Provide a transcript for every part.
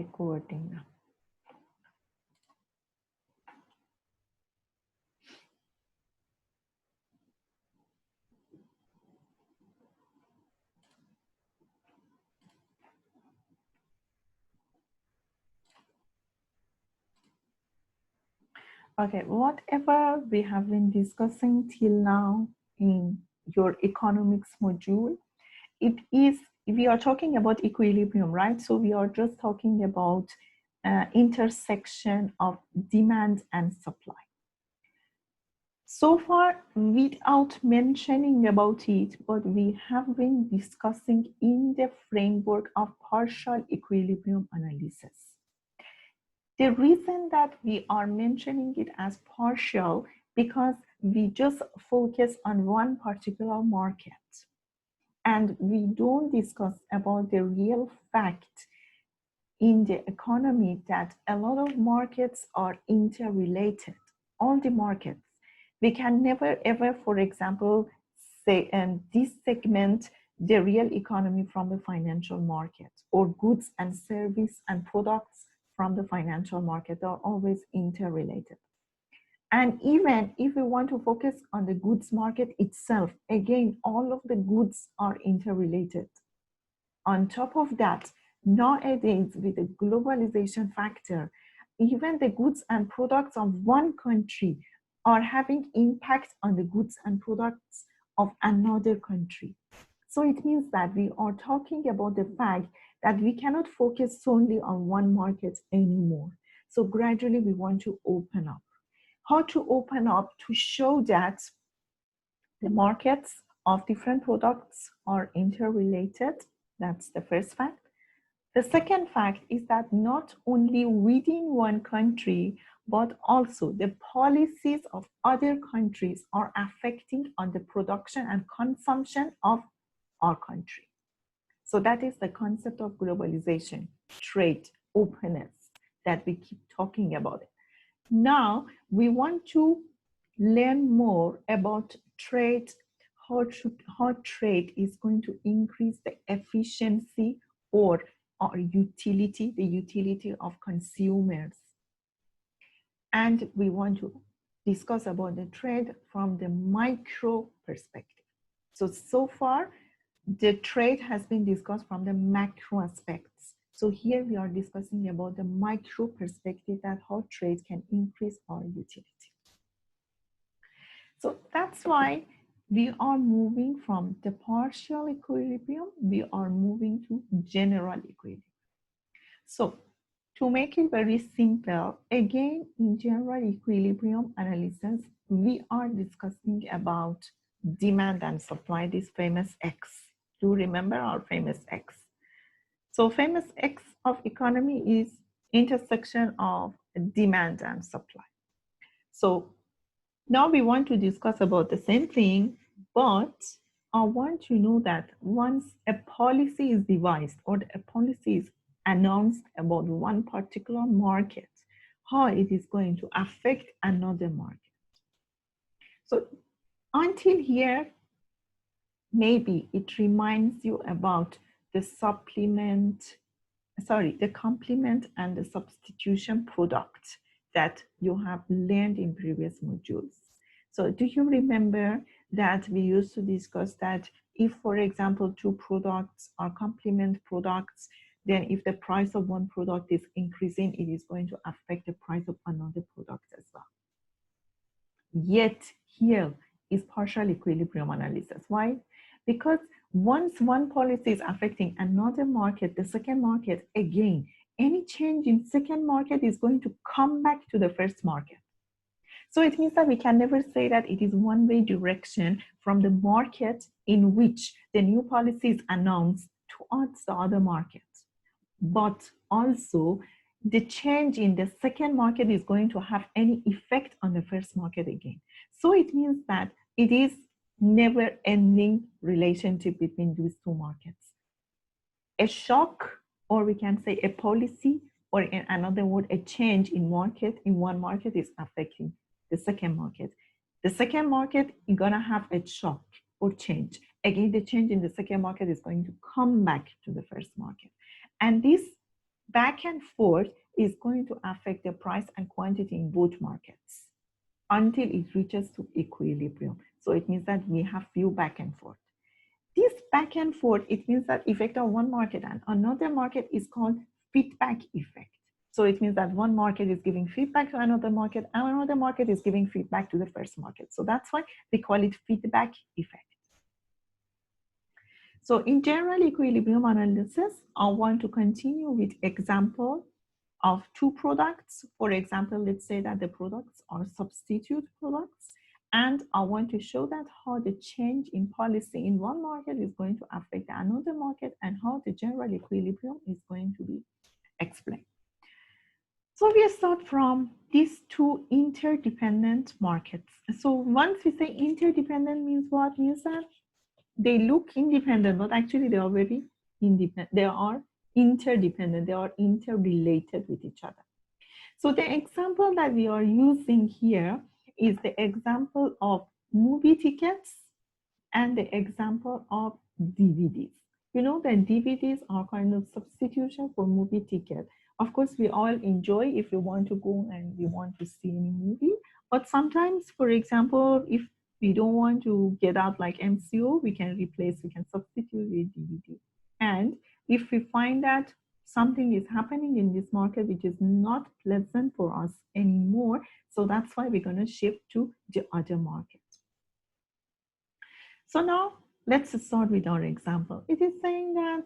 Recording now. Okay, whatever we have been discussing till now in your economics module, it is, we are talking about equilibrium, right? So we are just talking about intersection of demand and supply. So far, without mentioning about it, but we have been discussing in the framework of partial equilibrium analysis. The reason that we are mentioning it as partial, because we just focus on one particular market and we don't discuss about the real fact in the economy that a lot of markets are interrelated. All the markets. We can never ever, for example, say this segment the real economy from the financial market, or goods and service and products from the financial market are always interrelated. And even if we want to focus on the goods market itself, again, all of the goods are interrelated. On top of that, nowadays with the globalization factor, even the goods and products of one country are having impact on the goods and products of another country. So it means that we are talking about the fact that we cannot focus solely on one market anymore. So gradually we want to open up. How to open up? To show that the markets of different products are interrelated. That's the first fact. The second fact is that not only within one country, but also the policies of other countries are affecting on the production and consumption of our country. So that is the concept of globalization, trade, openness that we keep talking about. Now we want to learn more about trade, how trade is going to increase the efficiency or utility, the utility of consumers. And we want to discuss about the trade from the micro perspective. So far, the trade has been discussed from the macro aspects. So here we are discussing about the micro perspective, that how trade can increase our utility. So that's why we are moving from the partial equilibrium, we are moving to general equilibrium. So to make it very simple, again, in general equilibrium analysis, we are discussing about demand and supply, this famous X. Do you remember our famous X? So famous X of economy is intersection of demand and supply. So now we want to discuss about the same thing, but I want to know that once a policy is devised or a policy is announced about one particular market, how it is going to affect another market. So until here, maybe it reminds you about the complement and the substitution product that you have learned in previous modules. So do you remember that we used to discuss that if, for example, two products are complement products, then if the price of one product is increasing, it is going to affect the price of another product as well. Yet here is partial equilibrium analysis. Why? Because once one policy is affecting another market, the second market, again, any change in second market is going to come back to the first market. So it means that we can never say that it is one-way direction from the market in which the new policy is announced towards the other market. But also, the change in the second market is going to have any effect on the first market again. So it means that it is never-ending relationship between these two markets. A shock, or we can say a policy, or in another word, a change in one market is affecting the second market. The second market is gonna have a shock or change. Again, the change in the second market is going to come back to the first market. And this back and forth is going to affect the price and quantity in both markets until it reaches to equilibrium. So it means that we have few back and forth. This back and forth, it means that effect of one market and another market is called feedback effect. So it means that one market is giving feedback to another market and another market is giving feedback to the first market. So that's why we call it feedback effect. So in general equilibrium analysis, I want to continue with example of two products. For example, let's say that the products are substitute products. And I want to show that how the change in policy in one market is going to affect another market and how the general equilibrium is going to be explained. So we start from these two interdependent markets. So once we say interdependent means what? Means that they look independent, but actually they are very independent. They are interdependent. They are interrelated with each other. So the example that we are using here is the example of movie tickets and the example of DVDs. You know that DVDs are kind of substitution for movie ticket. Of course, we all enjoy if we want to go and we want to see any movie. But sometimes, for example, if we don't want to get out like MCO, we can substitute with DVD. And if we find that something is happening in this market which is not pleasant for us anymore, so that's why we're going to shift to the other market. So now let's start with our example. It is saying that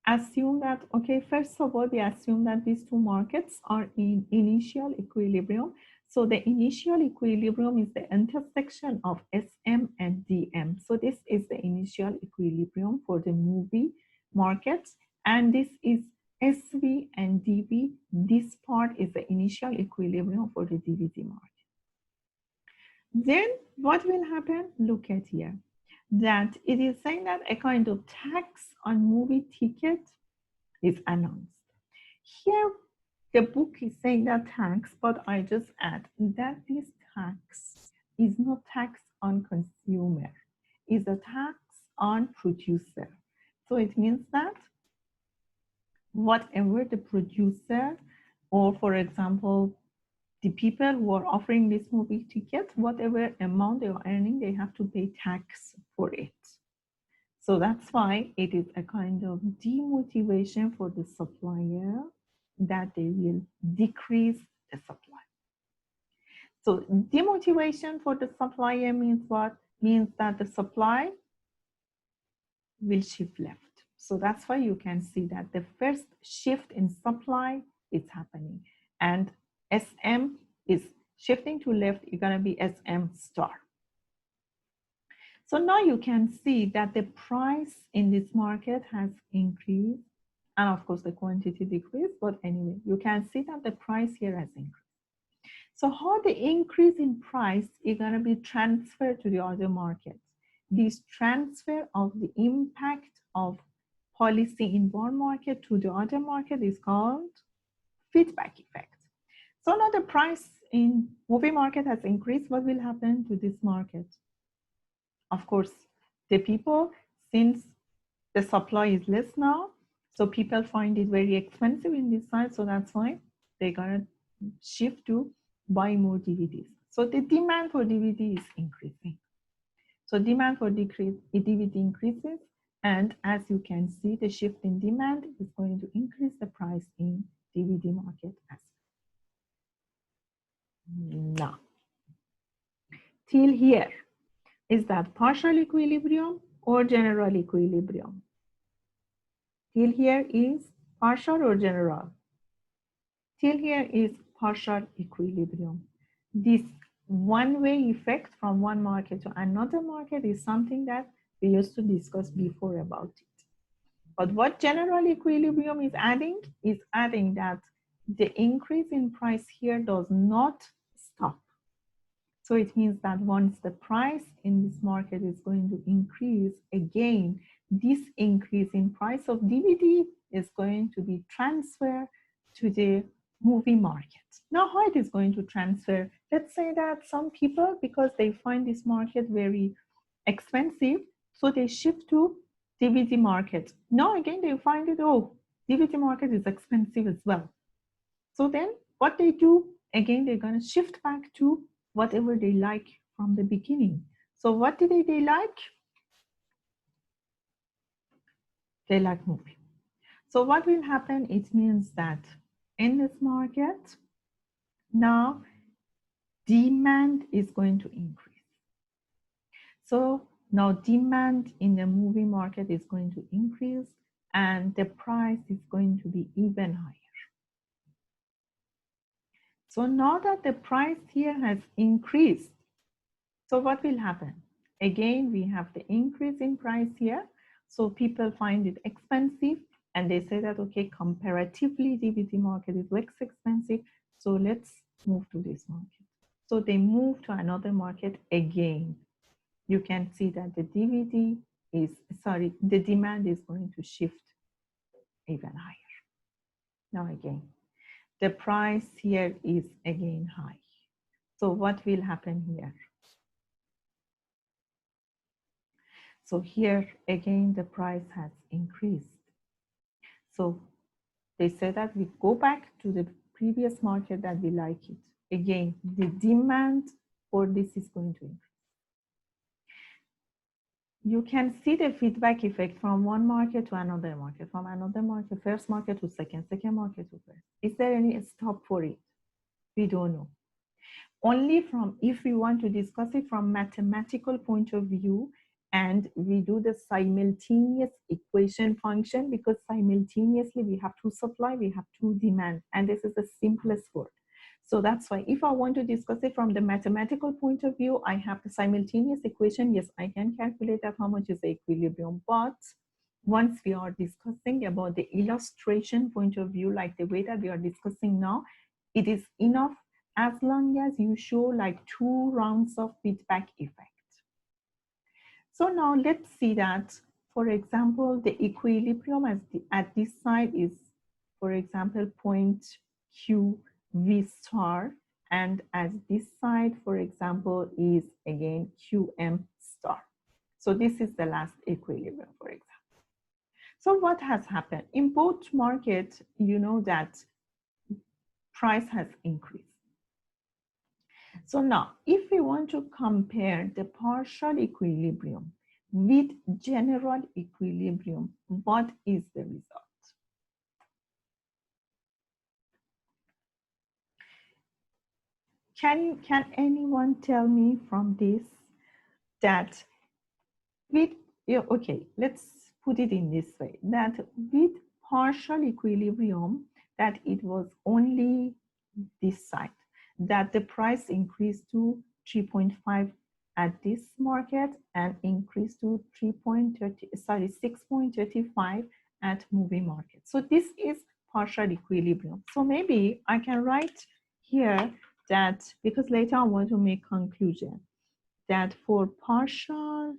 assume that, okay, first of all, we assume that these two markets are in initial equilibrium. So the initial equilibrium is the intersection of SM and DM. So this is the initial equilibrium for the movie market. And this is SV and DV. This part is the initial equilibrium for the DVD market. Then what will happen? Look at here. That it is saying that a kind of tax on movie ticket is announced. Here, the book is saying that tax, but I just add that this tax is not tax on consumer, it's a tax on producer. So it means that whatever the producer, or for example, the people who are offering this movie ticket, whatever amount they are earning, they have to pay tax for it. So that's why it is a kind of demotivation for the supplier that they will decrease the supply. So demotivation for the supplier means what? Means that the supply will shift left. So that's why you can see that the first shift in supply is happening. And SM is shifting to left, it's going to be SM star. So now you can see that the price in this market has increased, and of course the quantity decreased, but anyway, you can see that the price here has increased. So how the increase in price is going to be transferred to the other markets. This transfer of the impact of policy in one market to the other market is called feedback effect. So now the price in movie market has increased. What will happen to this market? Of course, the people, since the supply is less now, so people find it very expensive in this side. So that's why they're gonna shift to buy more DVDs. So the demand for DVD is increasing. So demand for DVD increases. And as you can see, the shift in demand is going to increase the price in DVD market as well. Now, till here, is that partial equilibrium or general equilibrium? Till here is partial or general? Till here is partial equilibrium. This one-way effect from one market to another market is something that we used to discuss before about it. But what general equilibrium is adding that the increase in price here does not stop. So it means that once the price in this market is going to increase again, this increase in price of DVD is going to be transferred to the movie market. Now, how it is going to transfer? Let's say that some people, because they find this market very expensive, so they shift to DVD market. Now again, they find it, oh, DVT market is expensive as well. So then what they do, again, they're going to shift back to whatever they like from the beginning. So what did they like? They like movie. So what will happen? It means that in this market, now demand is going to increase. So now demand in the movie market is going to increase and the price is going to be even higher. So now that the price here has increased, so what will happen? Again, we have the increase in price here. So people find it expensive and they say that, okay, comparatively, DVD market is less expensive. So let's move to this market. So they move to another market again. You can see that the DVD is, sorry, the demand is going to shift even higher. Now again, the price here is again high. So what will happen here? So here again, the price has increased. So they say that we go back to the previous market that we like it. Again, the demand for this is going to increase. You can see the feedback effect from one market to another market, from another market, first market to second market to first. Is there any stop for it? We don't know. Only from, if we want to discuss it from mathematical point of view, and we do the simultaneous equation function, because simultaneously we have two supply, we have two demand, and this is the simplest word. So that's why if I want to discuss it from the mathematical point of view, I have the simultaneous equation. Yes, I can calculate that how much is the equilibrium, but once we are discussing about the illustration point of view, like the way that we are discussing now, it is enough as long as you show like 2 rounds of feedback effect. So now let's see that, for example, the equilibrium at this side is, for example, point Q V star, and as this side, for example, is again QM star. So this is the last equilibrium, for example. So what has happened? In both markets, you know that price has increased. So now, if we want to compare the partial equilibrium with general equilibrium, what is the result? Can anyone tell me from this that with, okay, let's put it in this way, that with partial equilibrium, that it was only this side, that the price increased to 3.5 at this market and increased to 6.35 at movie market. So this is partial equilibrium. So maybe I can write here that, because later I want to make conclusion, that for partial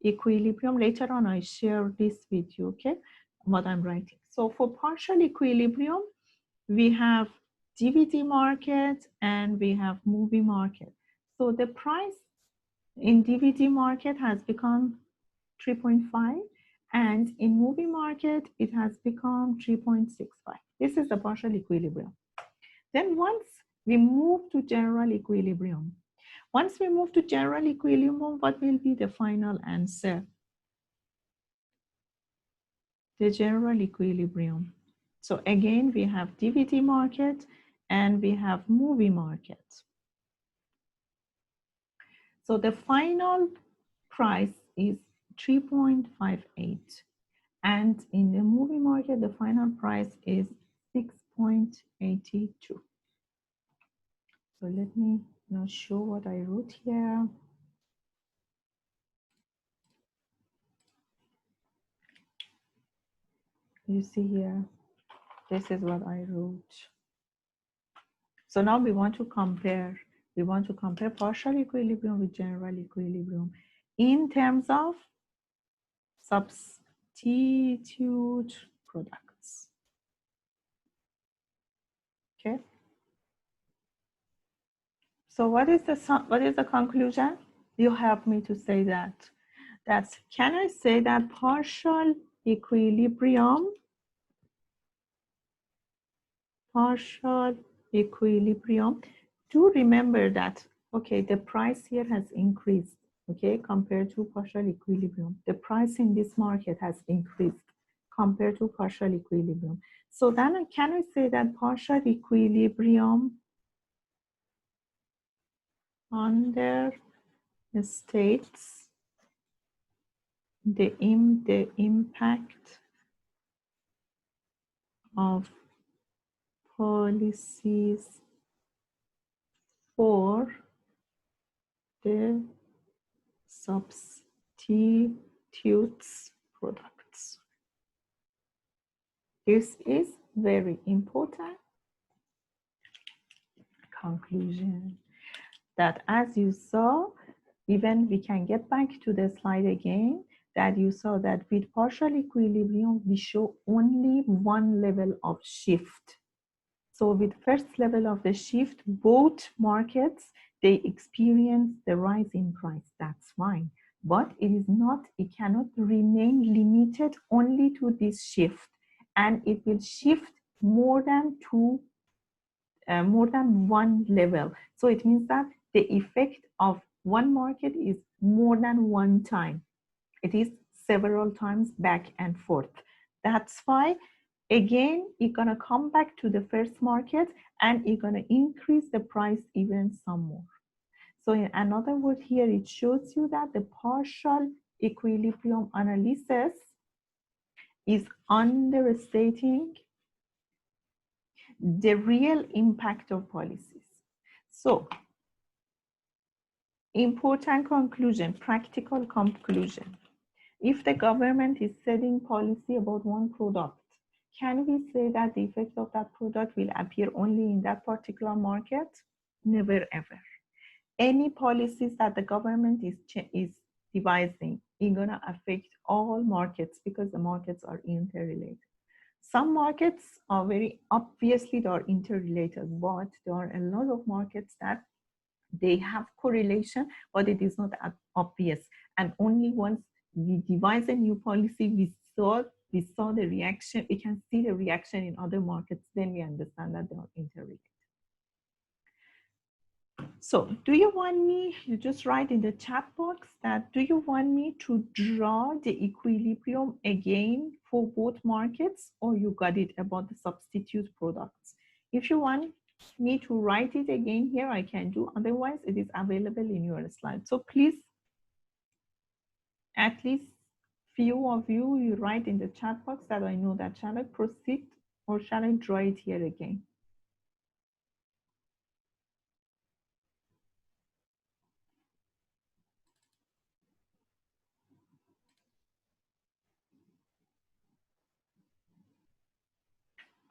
equilibrium, later on I share this with you, okay, what I'm writing. So for partial equilibrium, we have DVD market and we have movie market. So the price in DVD market has become 3.5 and in movie market it has become 3.65. This is the partial equilibrium. Then once we move to general equilibrium, once we move to general equilibrium, what will be the final answer? The general equilibrium. So again, we have DVD market and we have movie market. So the final price is 3.58. And in the movie market, the final price is 6.82. So let me now show what I wrote here. You see here, this is what I wrote. So now we want to compare. We want to compare partial equilibrium with general equilibrium in terms of substitute products. Okay. So what is the conclusion? You help me to say that. Can I say that partial equilibrium partial equilibrium. Do remember that, okay, the price here has increased, okay, compared to partial equilibrium. The price in this market has increased compared to partial equilibrium. So then can we say that partial equilibrium under states the impact of policies for the substitutes products. This is very important conclusion that, as you saw, even we can get back to the slide again, that you saw that with partial equilibrium, we show only one level of shift. So with first level of the shift, both markets, they experience the rise in price. That's fine. But it is not, it cannot remain limited only to this shift. And it will shift more than one level. So it means that the effect of one market is more than one time. It is several times back and forth. That's why, again, you're gonna come back to the first market and you're gonna increase the price even some more. So in another word here, it shows you that the partial equilibrium analysis is understating the real impact of policies. So, important conclusion, practical conclusion. If the government is setting policy about one product, can we say that the effect of that product will appear only in that particular market? Never ever. Any policies that the government is devising is going to affect all markets because the markets are interrelated. Some markets are very obviously they are interrelated, but there are a lot of markets that they have correlation, but it is not obvious. And only once we devise a new policy, we saw the reaction, we can see the reaction in other markets, then we understand that they are interrelated. So do you want me, you just write in the chat box that, do you want me to draw the equilibrium again for both markets, or you got it about the substitute products? If you want me to write it again here, I can do. Otherwise, it is available in your slide. So please, at least few of you, you write in the chat box that I know that. Shall I proceed or shall I draw it here again?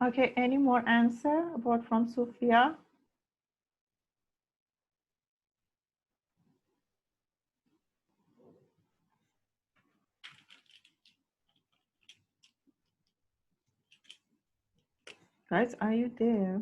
Okay, any more answer apart from Sophia? Guys, are you there?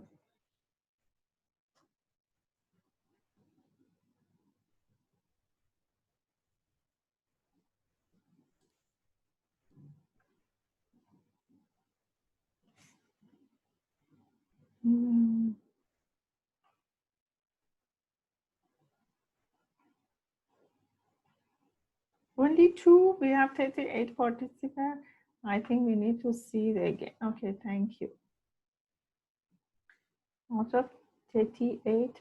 Only two, we have 38 participants. I think we need to see it again. Okay, thank you. Out of 38%,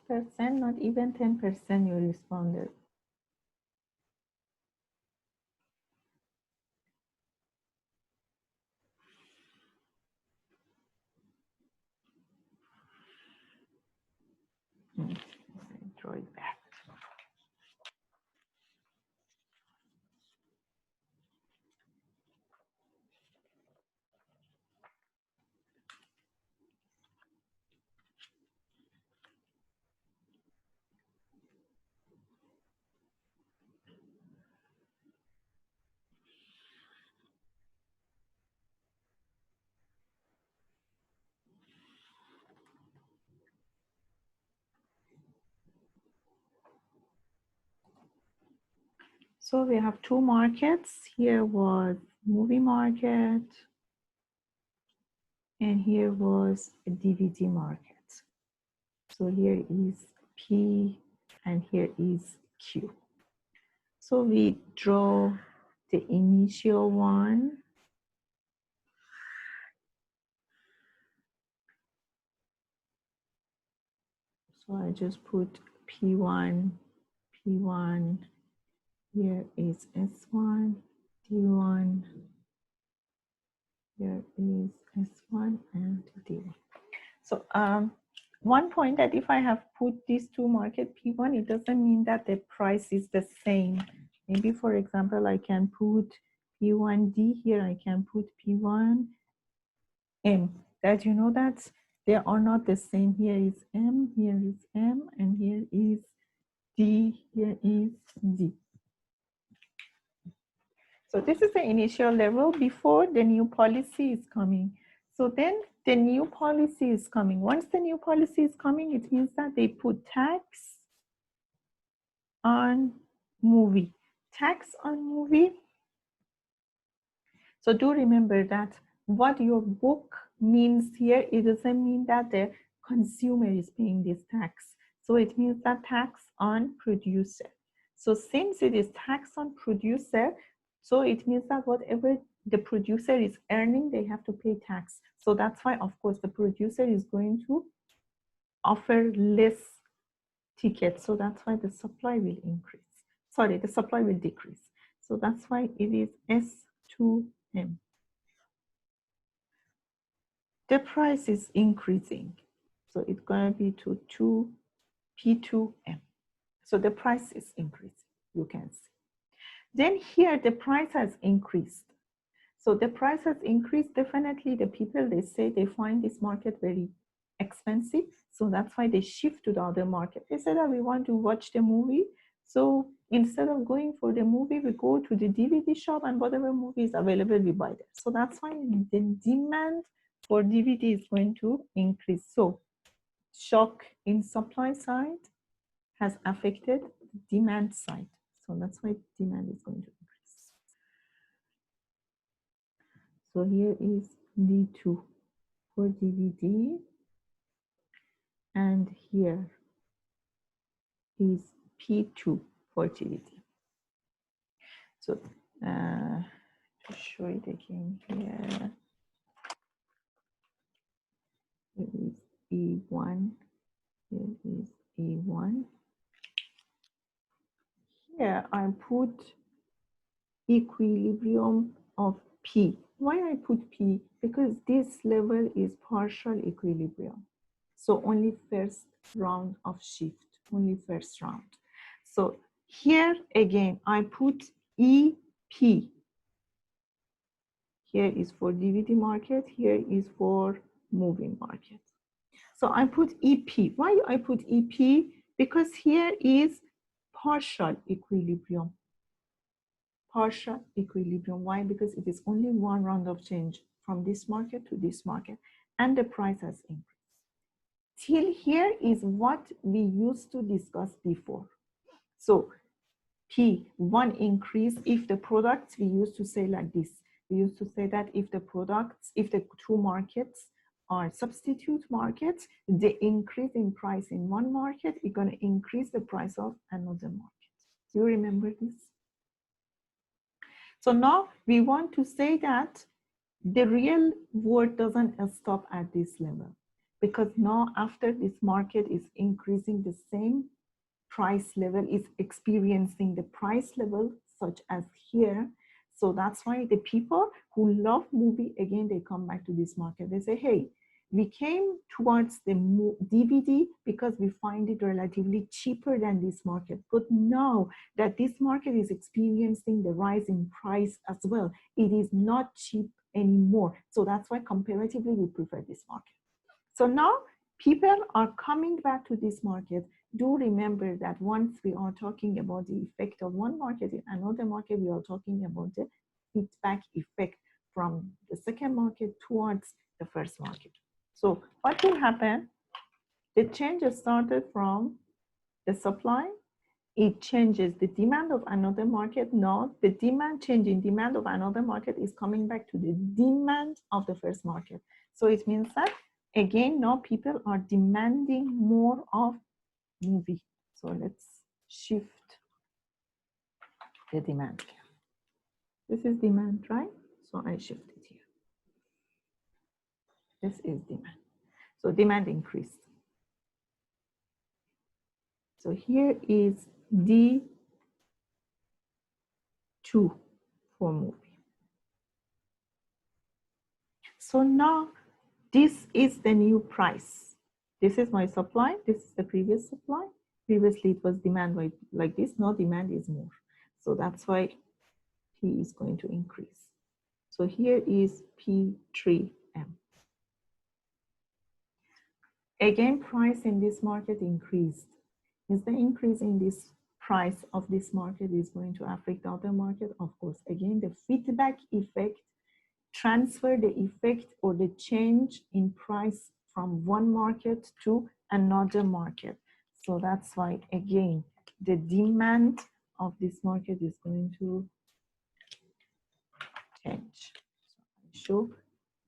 not even 10% you responded. Draw it back. So we have two markets. Here was movie market. and here was a DVD market. So here is P and here is Q. So we draw the initial one. So I just put P1, P1, here is S1, D1, here is S1 and D1. So one point that if I have put these two market P1, it doesn't mean that the price is the same. Maybe for example, I can put P1D here, I can put P1M. That you know that they are not the same. Here is M, here is M, and here is D, here is D. So this is the initial level before the new policy is coming. So then the new policy is coming. Once the new policy is coming, it means that they put tax on movie. Tax on movie. So do remember that what your book means here, it doesn't mean that the consumer is paying this tax. So it means that tax on producer. So since it is tax on producer, so it means that whatever the producer is earning, they have to pay tax. So that's why, of course, the producer is going to offer less tickets. So that's why the supply will increase. Sorry, the supply will decrease. So that's why it is S2M. The price is increasing. So it's going to be to P2M. So the price is increasing, you can see. Then here the price has increased. So the price has increased. Definitely the people, they say they find this market very expensive. So that's why they shift to the other market. They say that we want to watch the movie. So instead of going for the movie, we go to the DVD shop and whatever movie is available, we buy there. So that's why the demand for DVD is going to increase. So shock in supply side has affected the demand side. So that's why demand is going to increase. So here is D2 for DVD, and here is P2 for DVD. So to show it again here, here is E1, here is E1. Here I put equilibrium of P. Why I put P? Because this level is partial equilibrium. So only first round of shift, only first round. So here again, I put EP. Here is for DVD market, here is for movie market. So I put EP. Why I put EP? Because here is partial equilibrium. Partial equilibrium. Why? Because it is only one round of change from this market to this market, and the price has increased. Till here is what we used to discuss before. So P1 increase if the products, we used to say like this. We used to say that if the products, if the two markets are substitute markets, the increase in price in one market is going to increase the price of another market. Do you remember this? So now we want to say that the real world doesn't stop at this level, because now after this market is increasing, the same price level is experiencing the price level such as here. So that's why the people who love movie, again, they come back to this market. They say, hey, we came towards the DVD because we find it relatively cheaper than this market. But now that this market is experiencing the rise in price as well, it is not cheap anymore. So that's why comparatively we prefer this market. So now people are coming back to this market. Do remember that once we are talking about the effect of one market in another market, we are talking about the feedback effect from the second market towards the first market. So what will happen? The change started from the supply, it changes the demand of another market. No, the demand change in demand of another market is coming back to the demand of the first market. So it means that, again, now people are demanding more of movie. So let's shift the demand. This is demand, right? So I shift it here. This is demand. So demand increased. So here is D2 for movie. So now this is the new price. This is my supply. This is the previous supply. Previously it was demand like this. Now demand is more. So that's why P is going to increase. So here is P3M. Again, price in this market increased. Is the increase in this price of this market is going to affect the other market? Of course. Again, the feedback effect transfer the effect or the change in price from one market to another market. So that's why, again, the demand of this market is going to change. So I show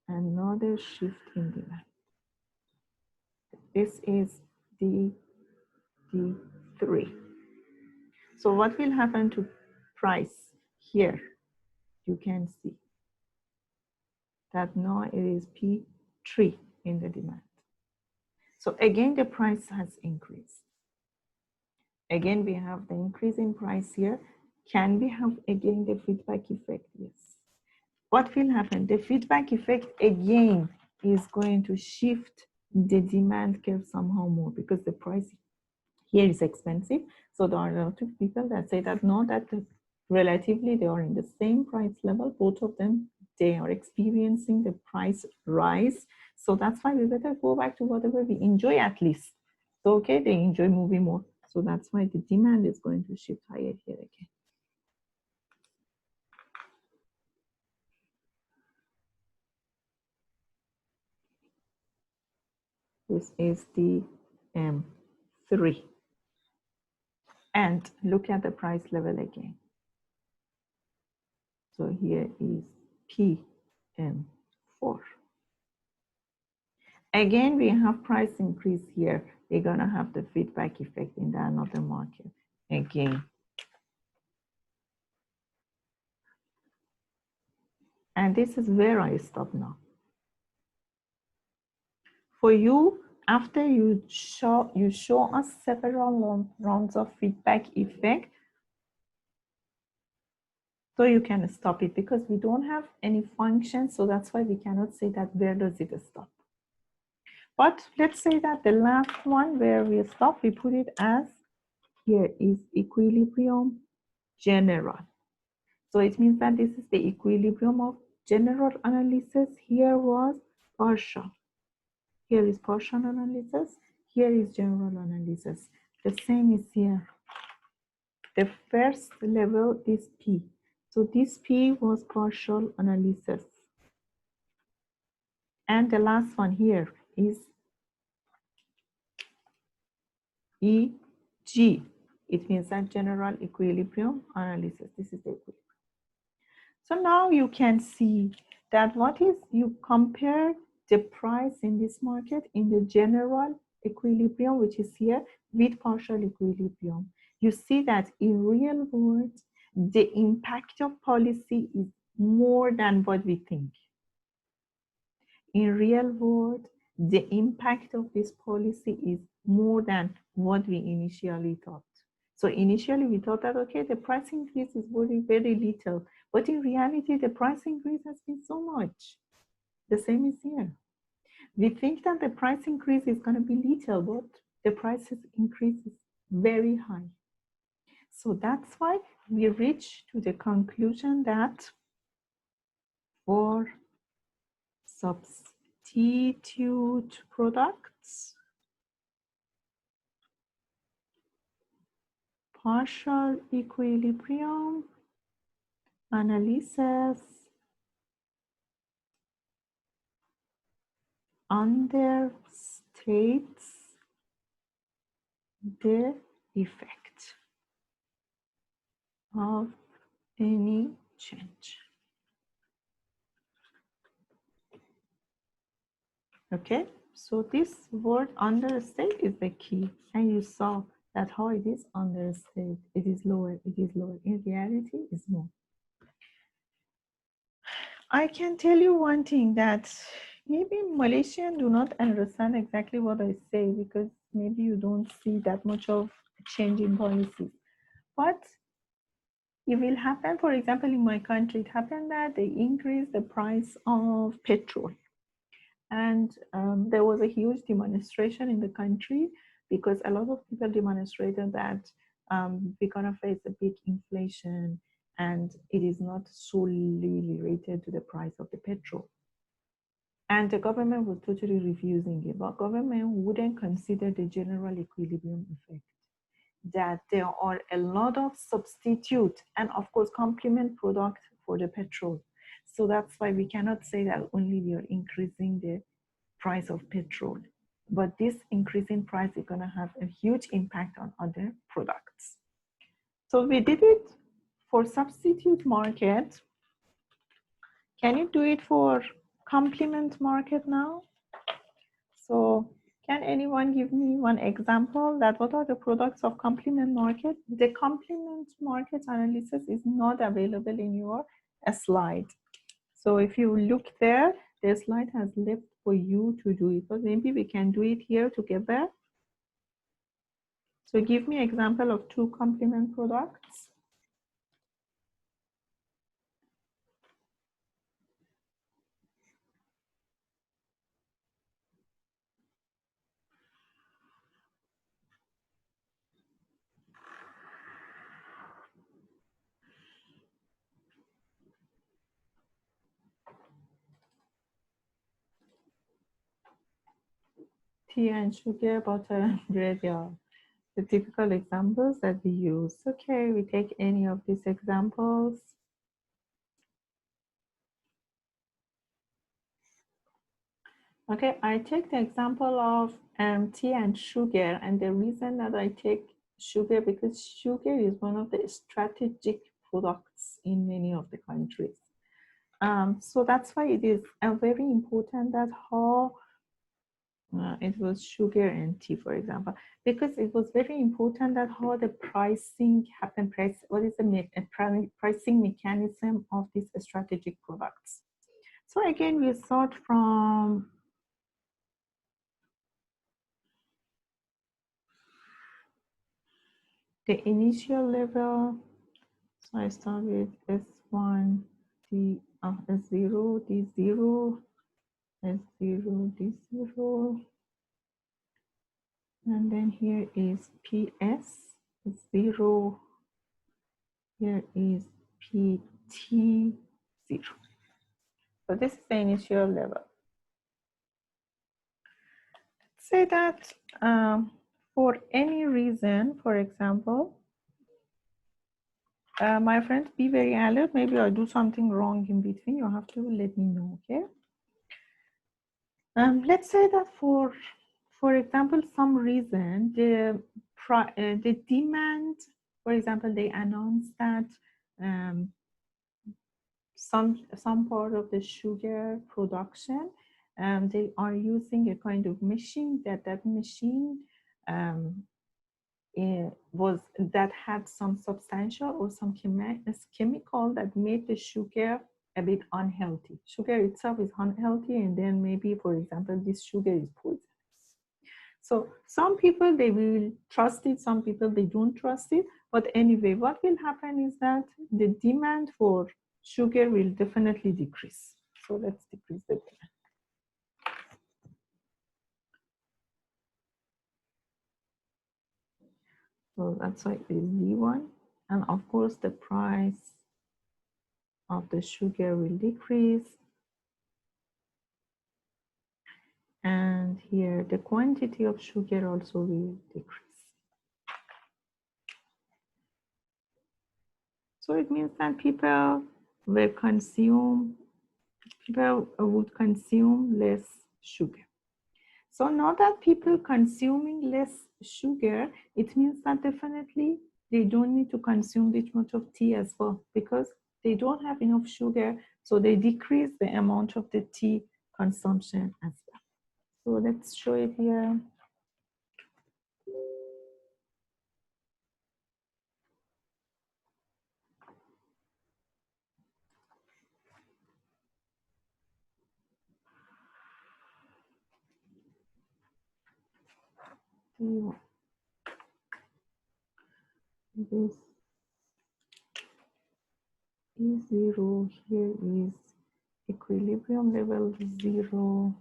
another shift in demand. This is D3. So what will happen to price here? You can see that now it is P3 in the demand. So again, the price has increased. Again, we have the increase in price here. Can we have again the feedback effect? Yes. What will happen? The feedback effect again is going to shift the demand curve somehow more because the price here is expensive. So there are a lot of people that say that no, that relatively they are in the same price level. Both of them, they are experiencing the price rise. So that's why we better go back to whatever we enjoy at least. So okay, they enjoy movie more. So that's why the demand is going to shift higher here again. This is the M3. And look at the price level again. So here is PM4. Again, we have price increase here. We're gonna have the feedback effect in the another market again. And this is where I stop now. For you, after you show us several rounds of feedback effect, so you can stop it because we don't have any function. So that's why we cannot say that where does it stop. But let's say that the last one where we stop, we put it as here is equilibrium general. So it means that this is the equilibrium of general analysis. Here was partial. Here is partial analysis. Here is general analysis. The same is here. The first level is P. So this P was partial analysis. And the last one here is EG. It means that general equilibrium analysis. This is the equilibrium. So now you can see that what is, you compare the price in this market in the general equilibrium, which is here, with partial equilibrium. You see that in real world, the impact of policy is more than what we think. In real world, the impact of this policy is more than what we initially thought. So initially we thought that, okay, the price increase is very, very little, but in reality, the price increase has been so much. The same is here. We think that the price increase is going to be little, but the price increase is very high. So that's why we reach to the conclusion that for substitute products, partial equilibrium analysis understates the effect. of any change. Okay, so this word understate is the key, and you saw that how it is understate. It is lower, it is lower. In reality, it's more. I can tell you one thing, that maybe Malaysians do not understand exactly what I say, because maybe you don't see that much of change in policies. But it will happen, for example, in my country, it happened that they increased the price of petrol. And there was a huge demonstration in the country, because a lot of people demonstrated that we're going to face a big inflation, and it is not solely related to the price of the petrol. And the government was totally refusing it, but government wouldn't consider the general equilibrium effect, that there are a lot of substitute and of course complement product for the petrol. So that's why we cannot say that only we are increasing the price of petrol, but this increasing price is going to have a huge impact on other products. So we did it for substitute market. Can you do it for complement market now? So can anyone give me one example that what are the products of complement market? The complement market analysis is not available in your slide. So if you look there, the slide has left for you to do it, but maybe we can do it here together. So give me an example of 2 complement products. Tea and sugar, butter and bread, yeah. The typical examples that we use. Okay, we take any of these examples. Okay, I take the example of tea and sugar, and the reason that I take sugar, because sugar is one of the strategic products in many of the countries. So that's why it is very important that how it was sugar and tea, for example, because it was very important that how the pricing happened, what is the pricing mechanism of these strategic products. So again, we start from the initial level. So I start with S1, D, S0, D0, S0, D0. And then here is PS, 0. Here is PT, 0. So this is the initial level. Let's say that for any reason, for example, my friends, be very alert. Maybe I do something wrong in between. You have to let me know, okay? Let's say that for example, some reason the demand, for example, they announced that some part of the sugar production, they are using a kind of machine that machine that had some substantial or some chemical that made the sugar a bit unhealthy. Sugar itself is unhealthy, and then maybe, for example, this sugar is poisonous. So some people, they will trust it, some people they don't trust it. But anyway, what will happen is that the demand for sugar will definitely decrease. So let's decrease the demand. So that's why it is D1. And of course, the price of the sugar will decrease. And here, the quantity of sugar also will decrease. So it means that people would consume less sugar. So now that people consuming less sugar, it means that definitely they don't need to consume this much of tea as well because they don't have enough sugar, so they decrease the amount of the tea consumption as well. So let's show it here. This E0 here is equilibrium level 0,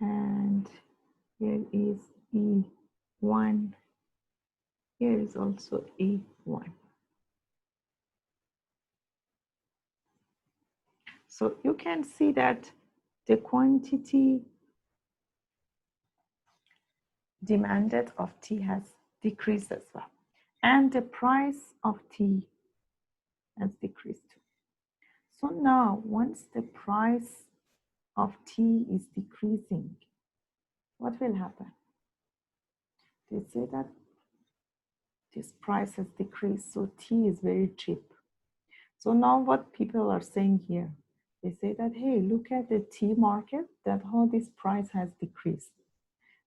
and here is E1, here is also E1. So you can see that the quantity demanded of tea has decreased as well, and the price of tea has decreased too. So now, once the price of tea is decreasing, what will happen? They say that this price has decreased, so tea is very cheap. So now what people are saying here, they say that, hey, look at the tea market, that how this price has decreased.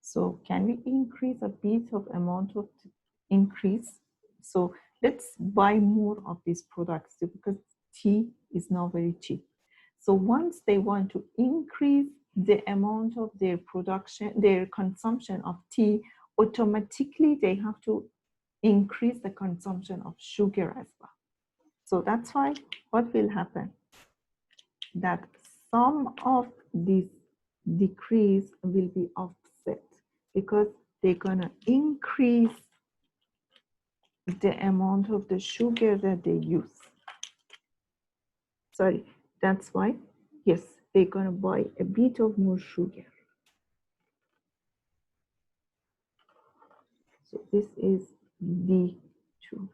So can we increase a bit of amount of increase? So let's buy more of these products because tea is now very cheap. So once they want to increase the amount of their production, their consumption of tea, automatically they have to increase the consumption of sugar as well. So that's why what will happen? That some of this decrease will be offset because they're gonna increase the amount of the sugar that they use. Sorry, that's why, yes, they're gonna buy a bit of more sugar. So this is D2.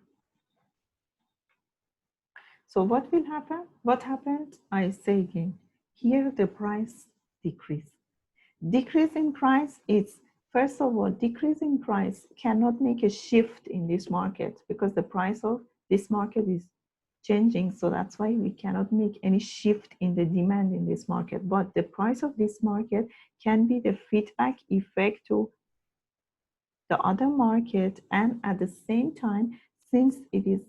So what will happen? What happened? I say again, here the price decrease. Decrease in price is, first of all, decrease in price cannot make a shift in this market because the price of this market is changing. So that's why we cannot make any shift in the demand in this market. But the price of this market can be the feedback effect to the other market, and at the same time, since it is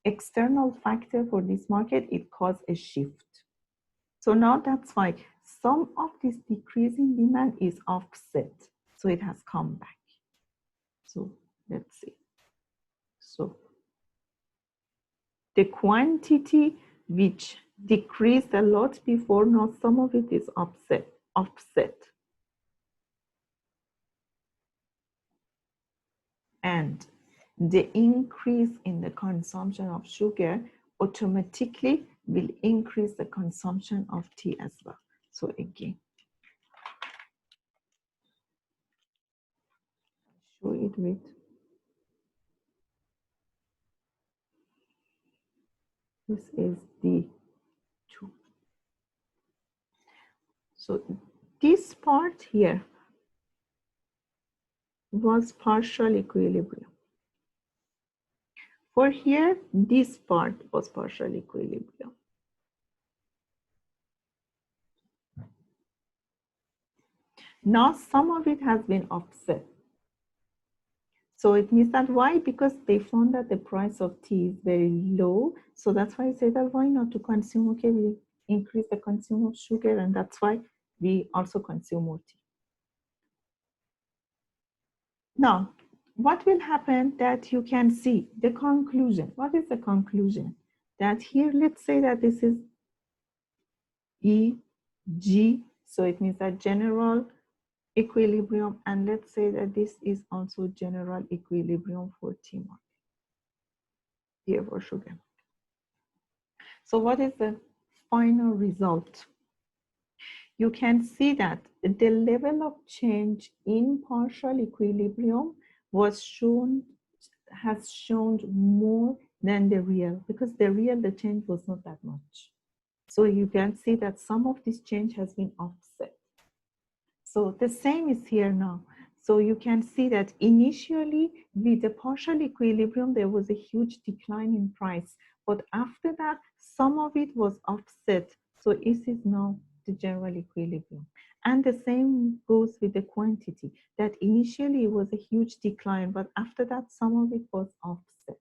external factor for this market, it causes a shift. So now that's why some of this decrease in demand is offset. So it has come back. So let's see. So the quantity which decreased a lot before, now some of it is offset. And the increase in the consumption of sugar automatically will increase the consumption of tea as well. So again, show it with this is D2. So this part here was partial equilibrium. For here, this part was partial equilibrium. Now some of it has been offset. So it means that why? Because they found that the price of tea is very low. So that's why I say that why not to consume? Okay, we increase the consumption of sugar, and that's why we also consume more tea. Now, what will happen that you can see the conclusion? What is the conclusion? That here, let's say that this is EG. So it means that general equilibrium, and let's say that this is also general equilibrium for tea market, here for sugar. So what is the final result? You can see that the level of change in partial equilibrium has shown more than the real, because the change was not that much. So you can see that some of this change has been offset. So the same is here now. So you can see that initially with the partial equilibrium, there was a huge decline in price. But after that, some of it was offset. So this is now the general equilibrium. And the same goes with the quantity, that initially it was a huge decline, but after that, some of it was offset.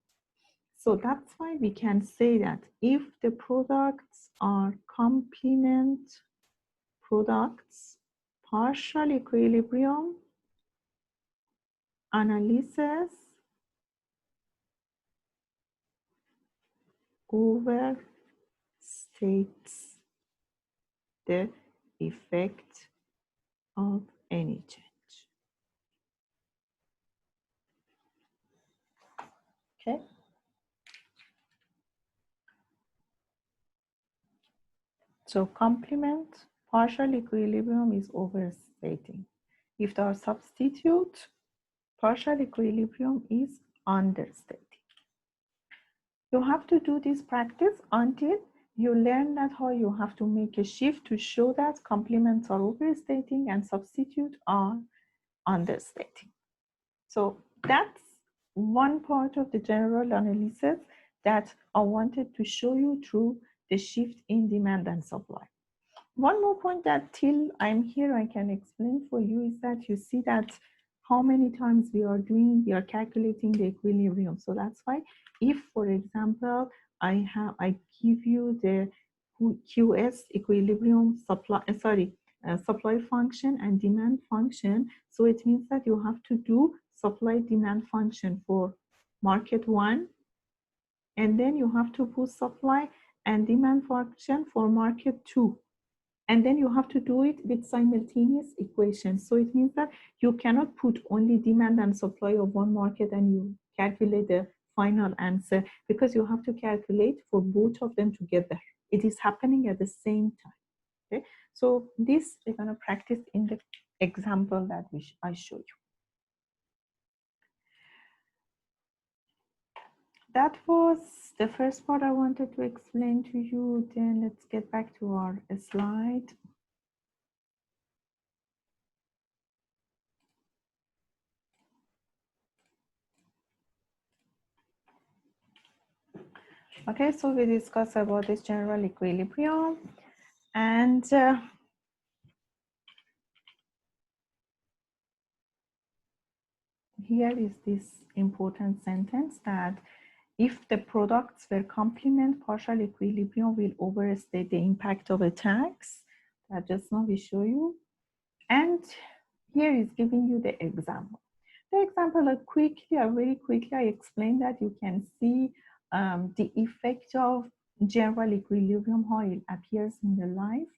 So that's why we can say that if the products are complement products, partial equilibrium analysis overstates the effect of any change. Okay. So complement partial equilibrium is overstating. If there are substitute, partial equilibrium is understating. You have to do this practice until you learn that how you have to make a shift to show that complements are overstating and substitute are understating. So that's one part of the general analysis that I wanted to show you through the shift in demand and supply. One more point that till I'm here I can explain for you is that you see that how many times we are calculating the equilibrium. So that's why if, for example, I give you the QS equilibrium supply function and demand function. So it means that you have to do supply demand function for market one, and then you have to put supply and demand function for market two. And then you have to do it with simultaneous equations. So it means that you cannot put only demand and supply of one market and you calculate the final answer, because you have to calculate for both of them together. It is happening at the same time. Okay? So this we're going to practice in the example that I show you. That was the first part I wanted to explain to you. Then let's get back to our slide. Okay, so we discussed about this general equilibrium, and here is this important sentence that if the products were complement, partial equilibrium will overstate the impact of a tax. That just now we show you. And here is giving you the example. The example, very quickly, I explained that you can see the effect of general equilibrium, how it appears in the life,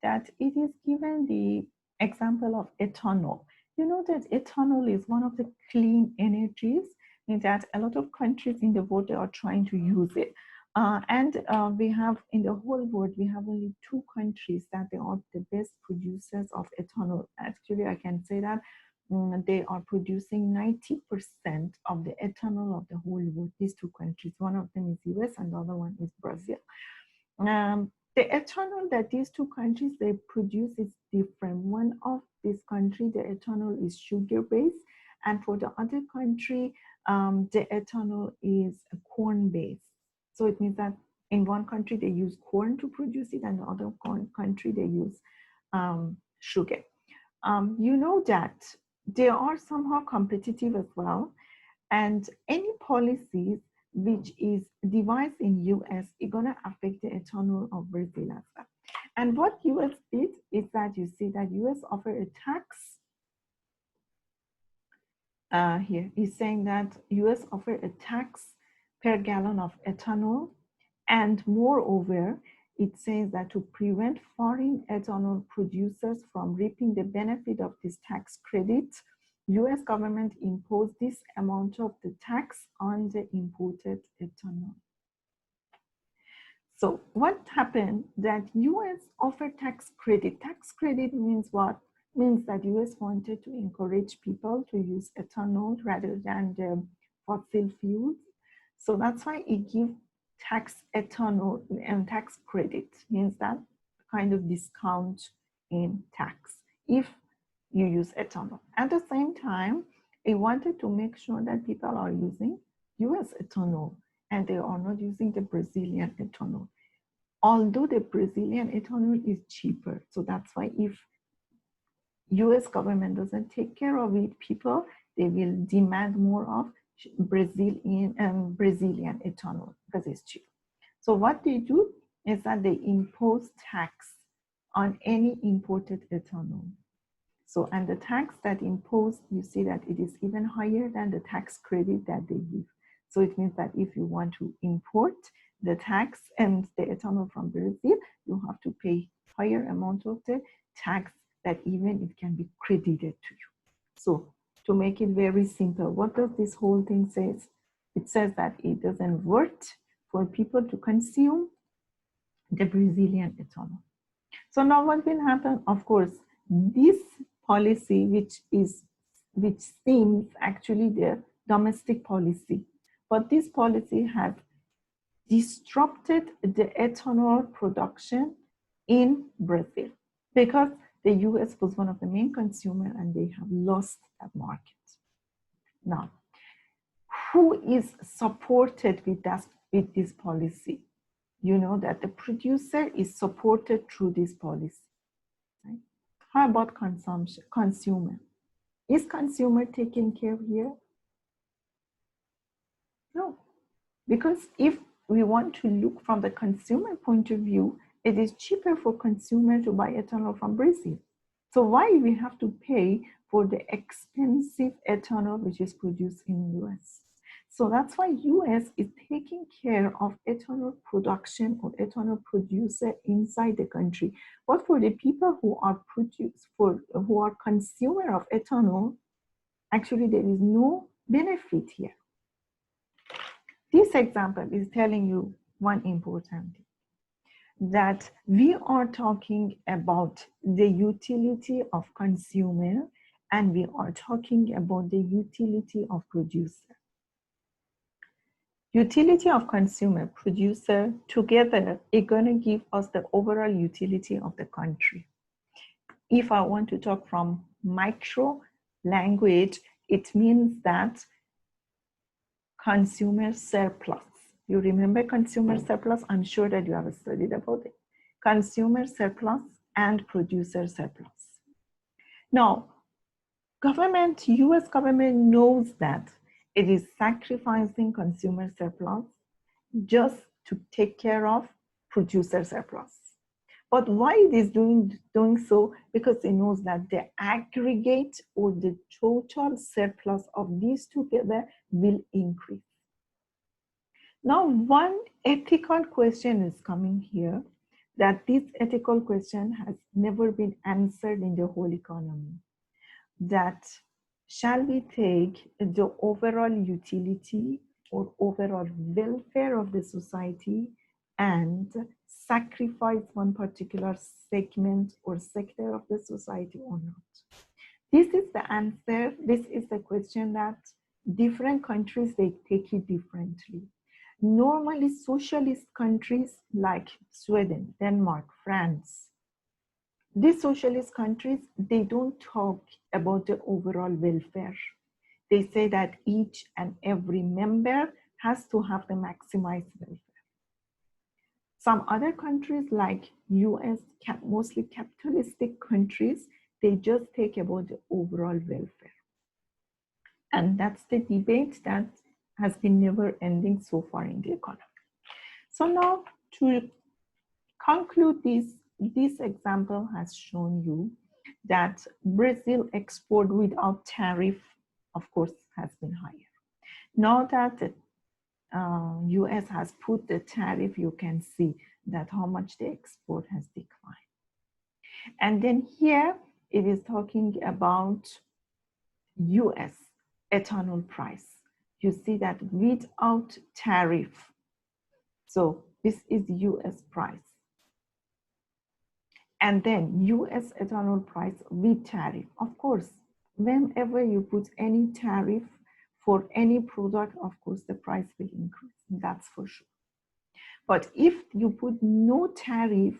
that it is given the example of ethanol. You know that ethanol is one of the clean energies, in that a lot of countries in the world, they are trying to use it. We have in the whole world, we have only 2 countries that they are the best producers of ethanol. Actually, I can say that they are producing 90% of the ethanol of the whole world, these 2 countries. One of them is US and the other one is Brazil. The ethanol that these 2 countries they produce is different. One of this country, the ethanol is sugar-based, and for the other country, the ethanol is corn-based. So it means that in one country they use corn to produce it, and the other country they use sugar. You know that they are somehow competitive as well, and any policies which is devised in US is gonna affect the ethanol of Brazil as well. And what US did is that you see that US offer a tax. Here is saying that US offer a tax per gallon of ethanol, and moreover, it says that to prevent foreign ethanol producers from reaping the benefit of this tax credit, US government imposed this amount of the tax on the imported ethanol. So what happened that US offered tax credit. Tax credit means what? Means that US wanted to encourage people to use ethanol rather than the fossil fuels. So that's why it gives tax ethanol and tax credit, means that kind of discount in tax. If you use ethanol. At the same time, I wanted to make sure that people are using US ethanol and they are not using the Brazilian ethanol. Although the Brazilian ethanol is cheaper. So that's why if US government doesn't take care of it, people, they will demand more of Brazilian ethanol because it's cheap. So what they do is that they impose tax on any imported ethanol. So, and the tax that imposed, you see that it is even higher than the tax credit that they give. So it means that if you want to import the tax and the ethanol from Brazil, you have to pay higher amount of the tax that even it can be credited to you. So to make it very simple, what does this whole thing say? It says that it doesn't work for people to consume the Brazilian ethanol. So now what will happen? Of course, this policy, which seems actually the domestic policy, but this policy has disrupted the ethanol production in Brazil because the US was one of the main consumers and they have lost that market. Now, who is supported with this policy? You know that the producer is supported through this policy. Right? How about consumer? Is consumer taken care of here? No, because if we want to look from the consumer point of view, it is cheaper for consumer to buy ethanol from Brazil. So why we have to pay for the expensive ethanol which is produced in US? So that's why US is taking care of ethanol production or ethanol producer inside the country. But for the people who are who are consumer of ethanol, actually there is no benefit here. This example is telling you one important thing, that we are talking about the utility of consumer and we are talking about the utility of producer. Utility of consumer, producer, together are going to give us the overall utility of the country. If I want to talk from micro language, it means that consumer surplus. You remember consumer surplus? I'm sure that you have studied about it. Consumer surplus and producer surplus. Now, US government knows that it is sacrificing consumer surplus just to take care of producer surplus. But why it is doing so? Because it knows that the aggregate or the total surplus of these together will increase. Now, one ethical question is coming here, that this ethical question has never been answered in the whole economy. That shall we take the overall utility or overall welfare of the society and sacrifice one particular segment or sector of the society or not? This is the answer. This is the question that different countries, they take it differently. Normally, socialist countries like Sweden, Denmark, France, these socialist countries, they don't talk about the overall welfare. They say that each and every member has to have the maximized welfare. Some other countries like US, mostly capitalistic countries, they just take about the overall welfare. And that's the debate that has been never ending so far in the economy. So now to conclude this example has shown you that Brazil export without tariff, of course, has been higher. Now that the US has put the tariff, you can see that how much the export has declined. And then here it is talking about US ethanol price. You see that without tariff. So this is US price. And then US ethanol price with tariff. Of course, whenever you put any tariff for any product, of course, the price will increase. That's for sure. But if you put no tariff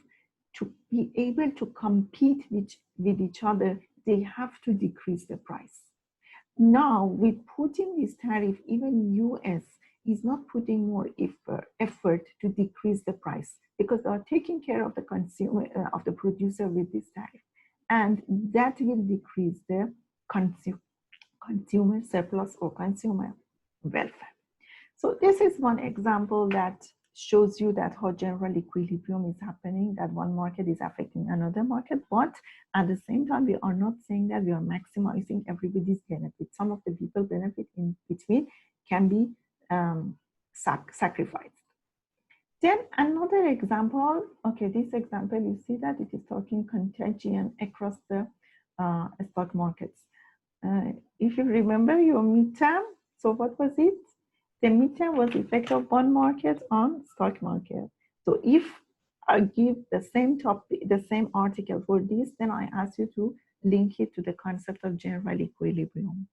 to be able to compete with each other, they have to decrease the price. Now, with putting this tariff, even US is not putting more effort to decrease the price because they are taking care of the consumer, of the producer with this tariff. And that will decrease the consumer surplus or consumer welfare. So this is one example that shows you that how general equilibrium is happening, that one market is affecting another market, but at the same time, we are not saying that we are maximizing everybody's benefit. Some of the people benefit in between can be sacrificed. Then another example, okay, this example, you see that it is talking contagion across the stock markets. If you remember your midterm, so what was it? The midterm was effect of bond market on stock market. So if I give the same topic, the same article for this, then I ask you to link it to the concept of general equilibrium.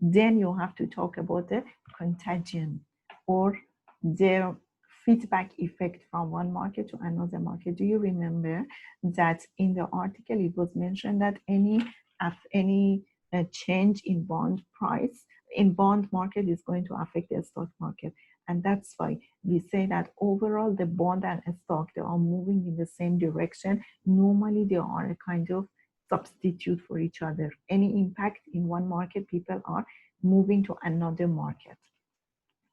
Then you have to talk about the contagion or the feedback effect from one market to another market. Do you remember that in the article it was mentioned that any change in bond price in bond market is going to affect the stock market, and that's why we say that overall the bond and stock, they are moving in the same direction. Normally they are a kind of substitute for each other. Any impact in one market, people are moving to another market.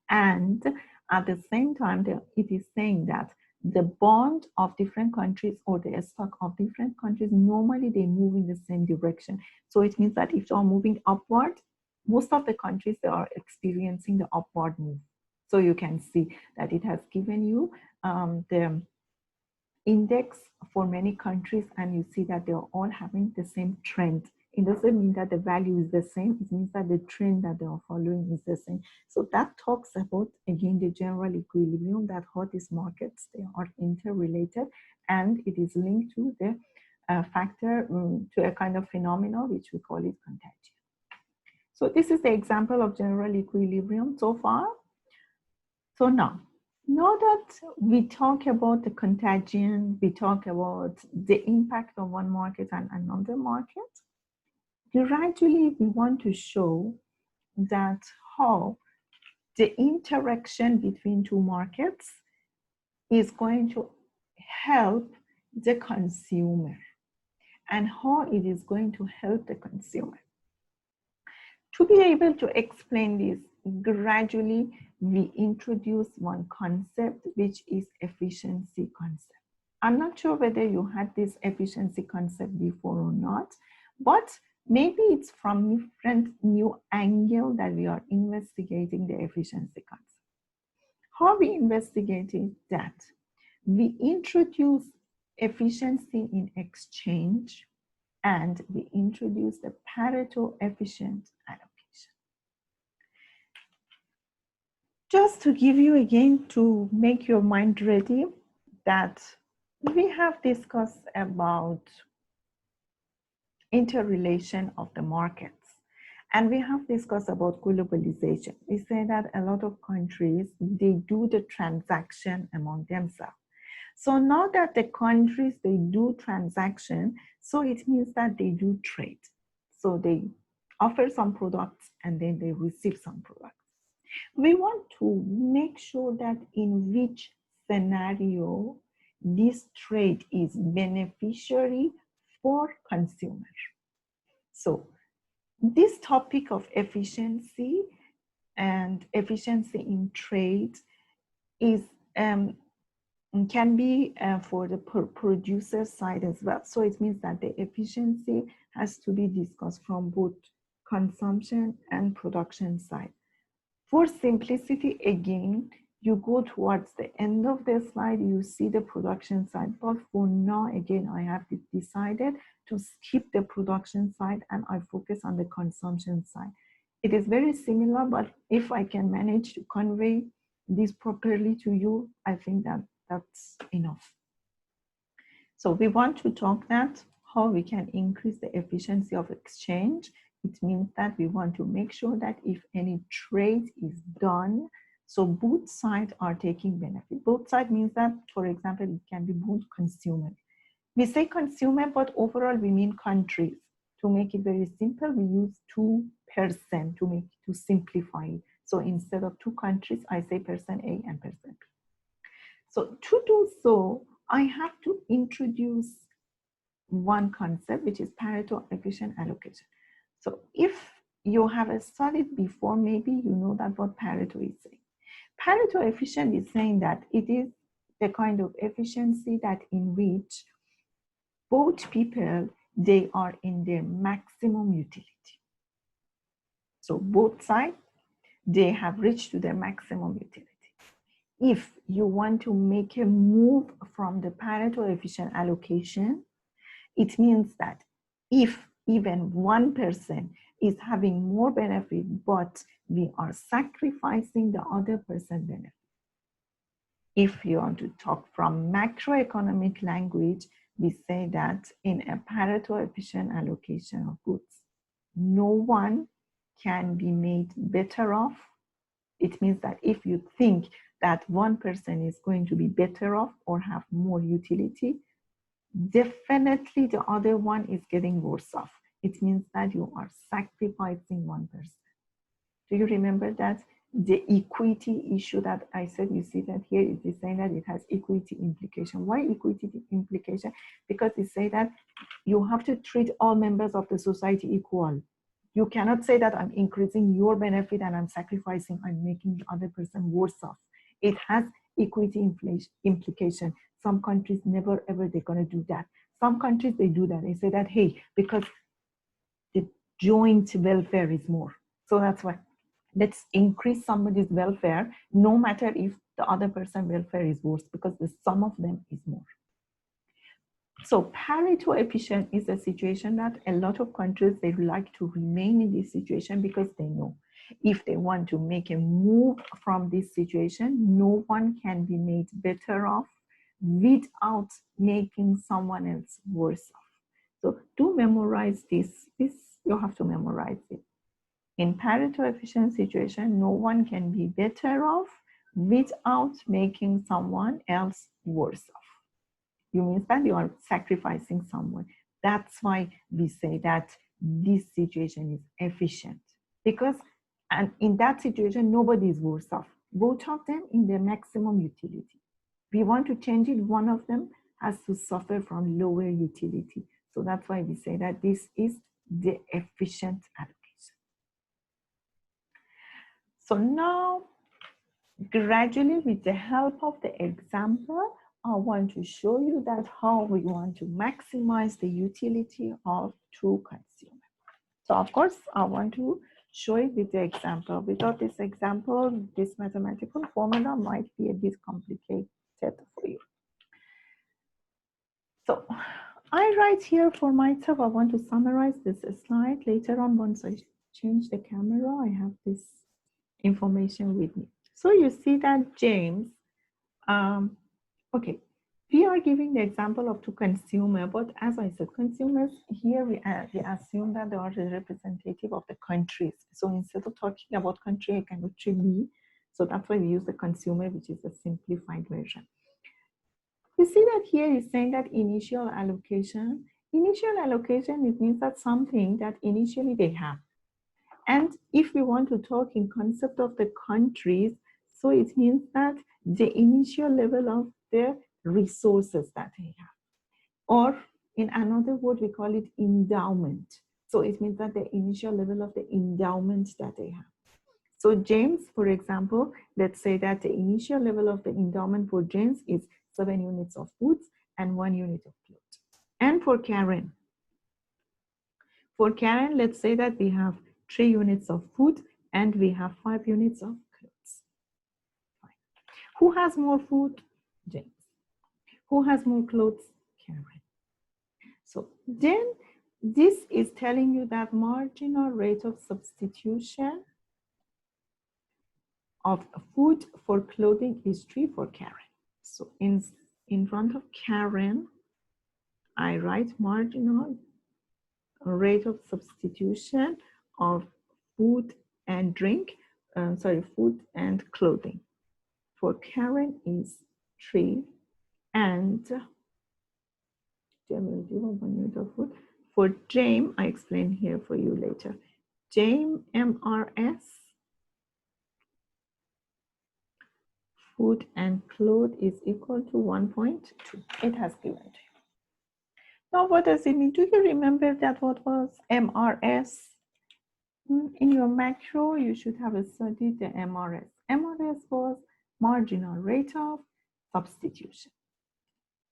And at the same time, it is saying that the bond of different countries or the stock of different countries, normally they move in the same direction. So it means that if they are moving upward, most of the countries, they are experiencing the upward move. So you can see that it has given you the index for many countries, and you see that they are all having the same trend. It doesn't mean that the value is the same. It means that the trend that they are following is the same. So that talks about, again, the general equilibrium, that how these markets, they are interrelated, and it is linked to the factor, to a kind of phenomenon, which we call it contagion. So this is the example of general equilibrium so far. So now that we talk about the contagion, we talk about the impact of one market and another market, gradually we want to show that how the interaction between two markets is going to help the consumer and how it is going to help the consumer. To be able to explain this, gradually we introduce one concept, which is efficiency concept. I'm not sure whether you had this efficiency concept before or not, but maybe it's from different new angle that we are investigating the efficiency concept. How we investigated that? We introduce efficiency in exchange, and we introduce the Pareto efficient allocation. Just to give you again, to make your mind ready, that we have discussed about interrelation of the markets, and we have discussed about globalization. We say that a lot of countries, they do the transaction among themselves. So now that the countries, they do transaction, so it means that they do trade. So they offer some products and then they receive some products. We want to make sure that in which scenario this trade is beneficiary for consumers. So this topic of efficiency and efficiency in trade is can be for the producer side as well. So it means that the efficiency has to be discussed from both consumption and production side. For simplicity, again, you go towards the end of the slide, you see the production side. But for now, again, I have decided to skip the production side and I focus on the consumption side. It is very similar, but if I can manage to convey this properly to you, I think that that's enough. So we want to talk that how we can increase the efficiency of exchange. It means that we want to make sure that if any trade is done, so both sides are taking benefit. Both sides means that, for example, it can be both consumer. We say consumer, but overall we mean countries. to make it very simple, we use 2% to simplify it. So instead of 2 countries, I say percent A and percent B. So to do so, I have to introduce one concept, which is Pareto efficient allocation. So if you have studied before, maybe you know that what Pareto is saying. Pareto efficient is saying that it is the kind of efficiency that in which both people, they are in their maximum utility. So both sides, they have reached to their maximum utility. If you want to make a move from the Pareto efficient allocation, it means that if even one person is having more benefit, but we are sacrificing the other person's benefit. If you want to talk from macroeconomic language, we say that in a Pareto efficient allocation of goods, no one can be made better off. It means that if you think that one person is going to be better off or have more utility, definitely the other one is getting worse off. It means that you are sacrificing one person. Do you remember that? The equity issue that I said, you see that here it is saying that it has equity implication. Why equity implication? Because it says that you have to treat all members of the society equal. You cannot say that I'm increasing your benefit and I'm sacrificing, I'm making the other person worse off. It has equity implication. Some countries never ever they're going to do that. Some countries they do that. They say that, hey, because the joint welfare is more. So that's why let's increase somebody's welfare, no matter if the other person's welfare is worse, because the sum of them is more. So Pareto efficient is a situation that a lot of countries, they like to remain in this situation because they know if they want to make a move from this situation, no one can be made better off without making someone else worse off. So to memorize this you have to memorize it. In Pareto efficient situation, no one can be better off without making someone else worse off. You mean that you are sacrificing someone. That's why we say that this situation is efficient. Because and in that situation, nobody is worse off. Both of them in their maximum utility. We want to change it, one of them has to suffer from lower utility. So that's why we say that this is the efficient allocation. So now, gradually with the help of the example, I want to show you that how we want to maximize the utility of two consumers. So of course, I want to show it with the example. Without this example, this mathematical formula might be a bit complicated for you. So I write here for myself, I want to summarize this slide. Later on, once I change the camera, I have this information with me. So you see that James, okay, we are giving the example of two consumers, but as I said, consumers here, we assume that they are the representative of the countries. So instead of talking about country, I can actually be. So that's why we use the consumer, which is a simplified version. You see that here is saying that initial allocation. Initial allocation, it means that something that initially they have. And if we want to talk in concept of the countries, so it means that the initial level of the resources that they have. Or in another word, we call it endowment. So it means that the initial level of the endowment that they have. So James, for example, let's say that the initial level of the endowment for James is 7 units of foods and 1 unit of clothes. And for Karen, let's say that we have 3 units of food and we have 5 units of clothes. Fine. Who has more food? James. Who has more clothes? Karen. So then this is telling you that marginal rate of substitution of food for clothing is 3 for Karen. So in front of Karen, I write marginal rate of substitution of food and drink, food and clothing. For Karen is 3 and 1 unit of food, For JAME, I explain here for you later. JAME MRS, food and clothes is equal to 1.2. It has given to you. Now, what does it mean? Do you remember that what was MRS? In your macro, you should have studied the MRS. MRS was marginal rate of substitution.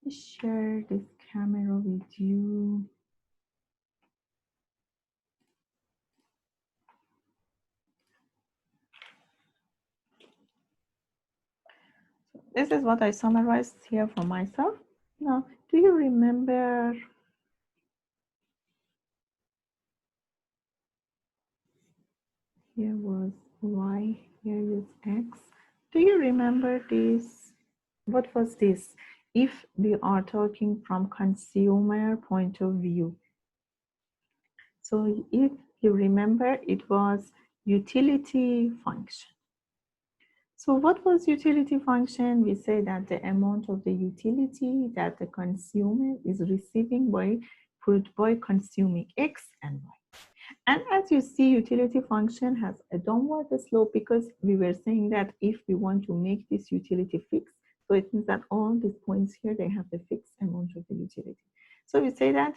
Let me share this camera with you. This is what I summarized here for myself. Now, do you remember here was Y, here is X. Do you remember this? What was this? If we are talking from consumer point of view. So if you remember, it was utility function. So what was utility function? We say that the amount of the utility that the consumer is receiving by consuming X and Y. And as you see, utility function has a downward slope because we were saying that if we want to make this utility fixed, so it means that all these points here, they have the fixed amount of the utility. So we say that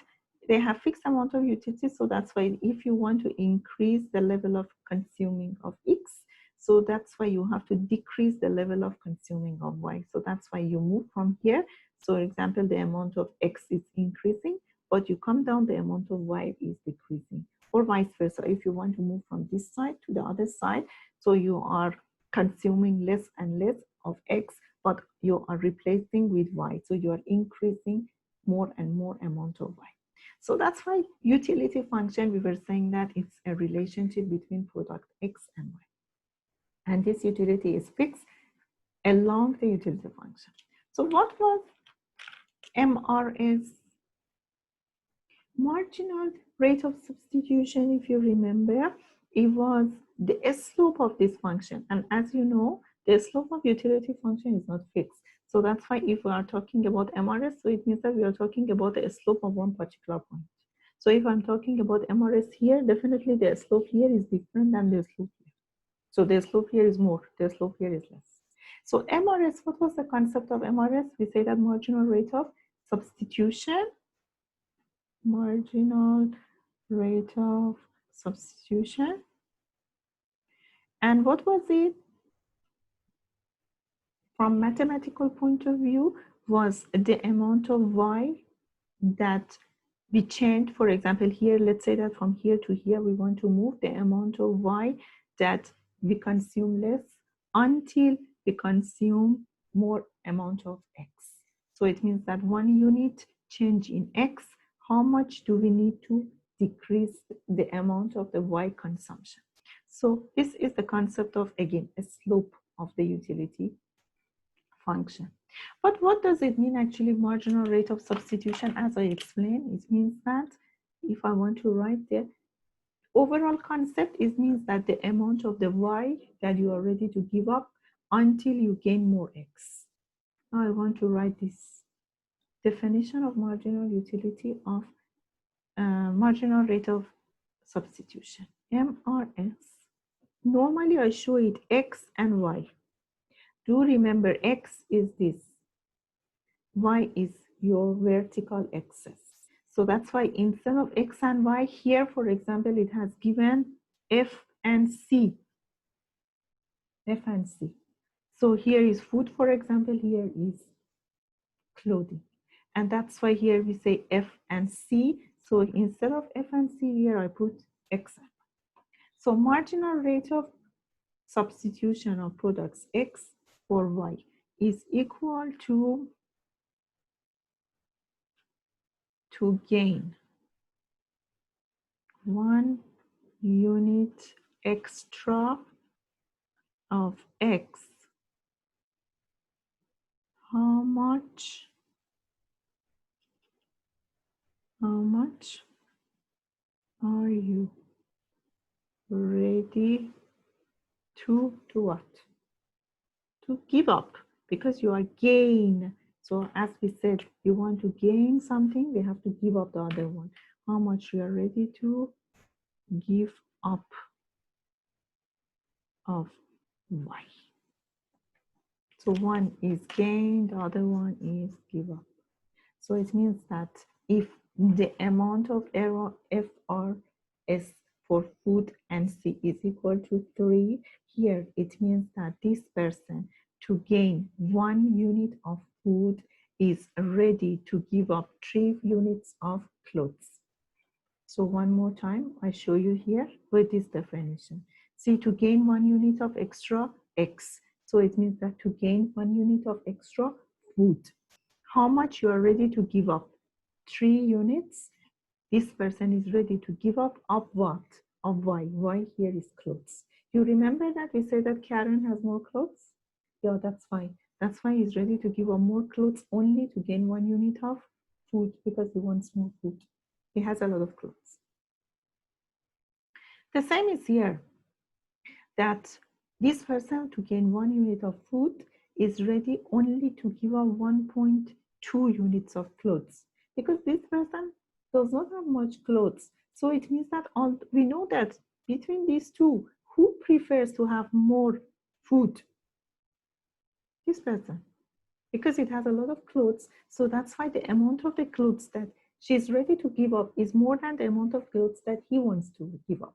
they have fixed amount of utility. So that's why if you want to increase the level of consuming of X, so that's why you have to decrease the level of consuming of Y. So that's why you move from here. So for example, the amount of X is increasing, but you come down, the amount of Y is decreasing, or vice versa. If you want to move from this side to the other side, so you are consuming less and less of X, but you are replacing with Y. So you are increasing more and more amount of Y. So that's why utility function, we were saying that it's a relationship between product X and Y. And this utility is fixed along the utility function. So what was MRS? Marginal rate of substitution, if you remember, it was the slope of this function. And as you know, the slope of utility function is not fixed. So that's why if we are talking about MRS, so it means that we are talking about the slope of one particular point. So if I'm talking about MRS here, definitely the slope here is different than the slope here. So the slope here is more, the slope here is less. So MRS, what was the concept of MRS? We say that marginal rate of substitution, marginal rate of substitution. And what was it? From mathematical point of view, was the amount of Y that we changed. For example, here, let's say that from here to here, we want to move the amount of Y that we consume less until we consume more amount of X. So it means that 1 unit change in X, how much do we need to decrease the amount of the Y consumption? So this is the concept of, again, a slope of the utility function. But what does it mean actually, marginal rate of substitution? As I explained, it means that if I want to write the overall concept, it means that the amount of the Y that you are ready to give up until you gain more X. Now I want to write this definition of marginal utility of marginal rate of substitution, MRS. Normally I show it X and Y. Do remember, X is this, Y is your vertical axis. So that's why instead of X and Y here, for example, it has given F and C. F and C. So here is food, for example, here is clothing. And that's why here we say F and C. So instead of F and C here, I put X. So marginal rate of substitution of products X for Y is equal to gain 1 unit extra of X. How much are you ready to do what? To give up, because you are gain. So as we said, you want to gain something, we have to give up the other one. how much you are ready to give up of y. So one is gain, the other one is give up. So it means that if the amount of error FRS for food and C is equal to 3, here it means that this person to gain 1 unit of food is ready to give up 3 units of clothes. So one more time, I show you here with this definition. See, to gain 1 unit of extra X. So it means that to gain 1 unit of extra food, how much you are ready to give up? 3 units. This person is ready to give up of what? Of Y. Y here is clothes. You remember that we said that Karen has more clothes? Yeah, that's fine. That's why he's ready to give up more clothes only to gain 1 unit of food because he wants more food. He has a lot of clothes. The same is here, that this person to gain 1 unit of food is ready only to give up 1.2 units of clothes because this person does not have much clothes. So it means that we know that between these two, who prefers to have more food? This person, because it has a lot of clothes. So that's why the amount of the clothes that she's ready to give up is more than the amount of clothes that he wants to give up.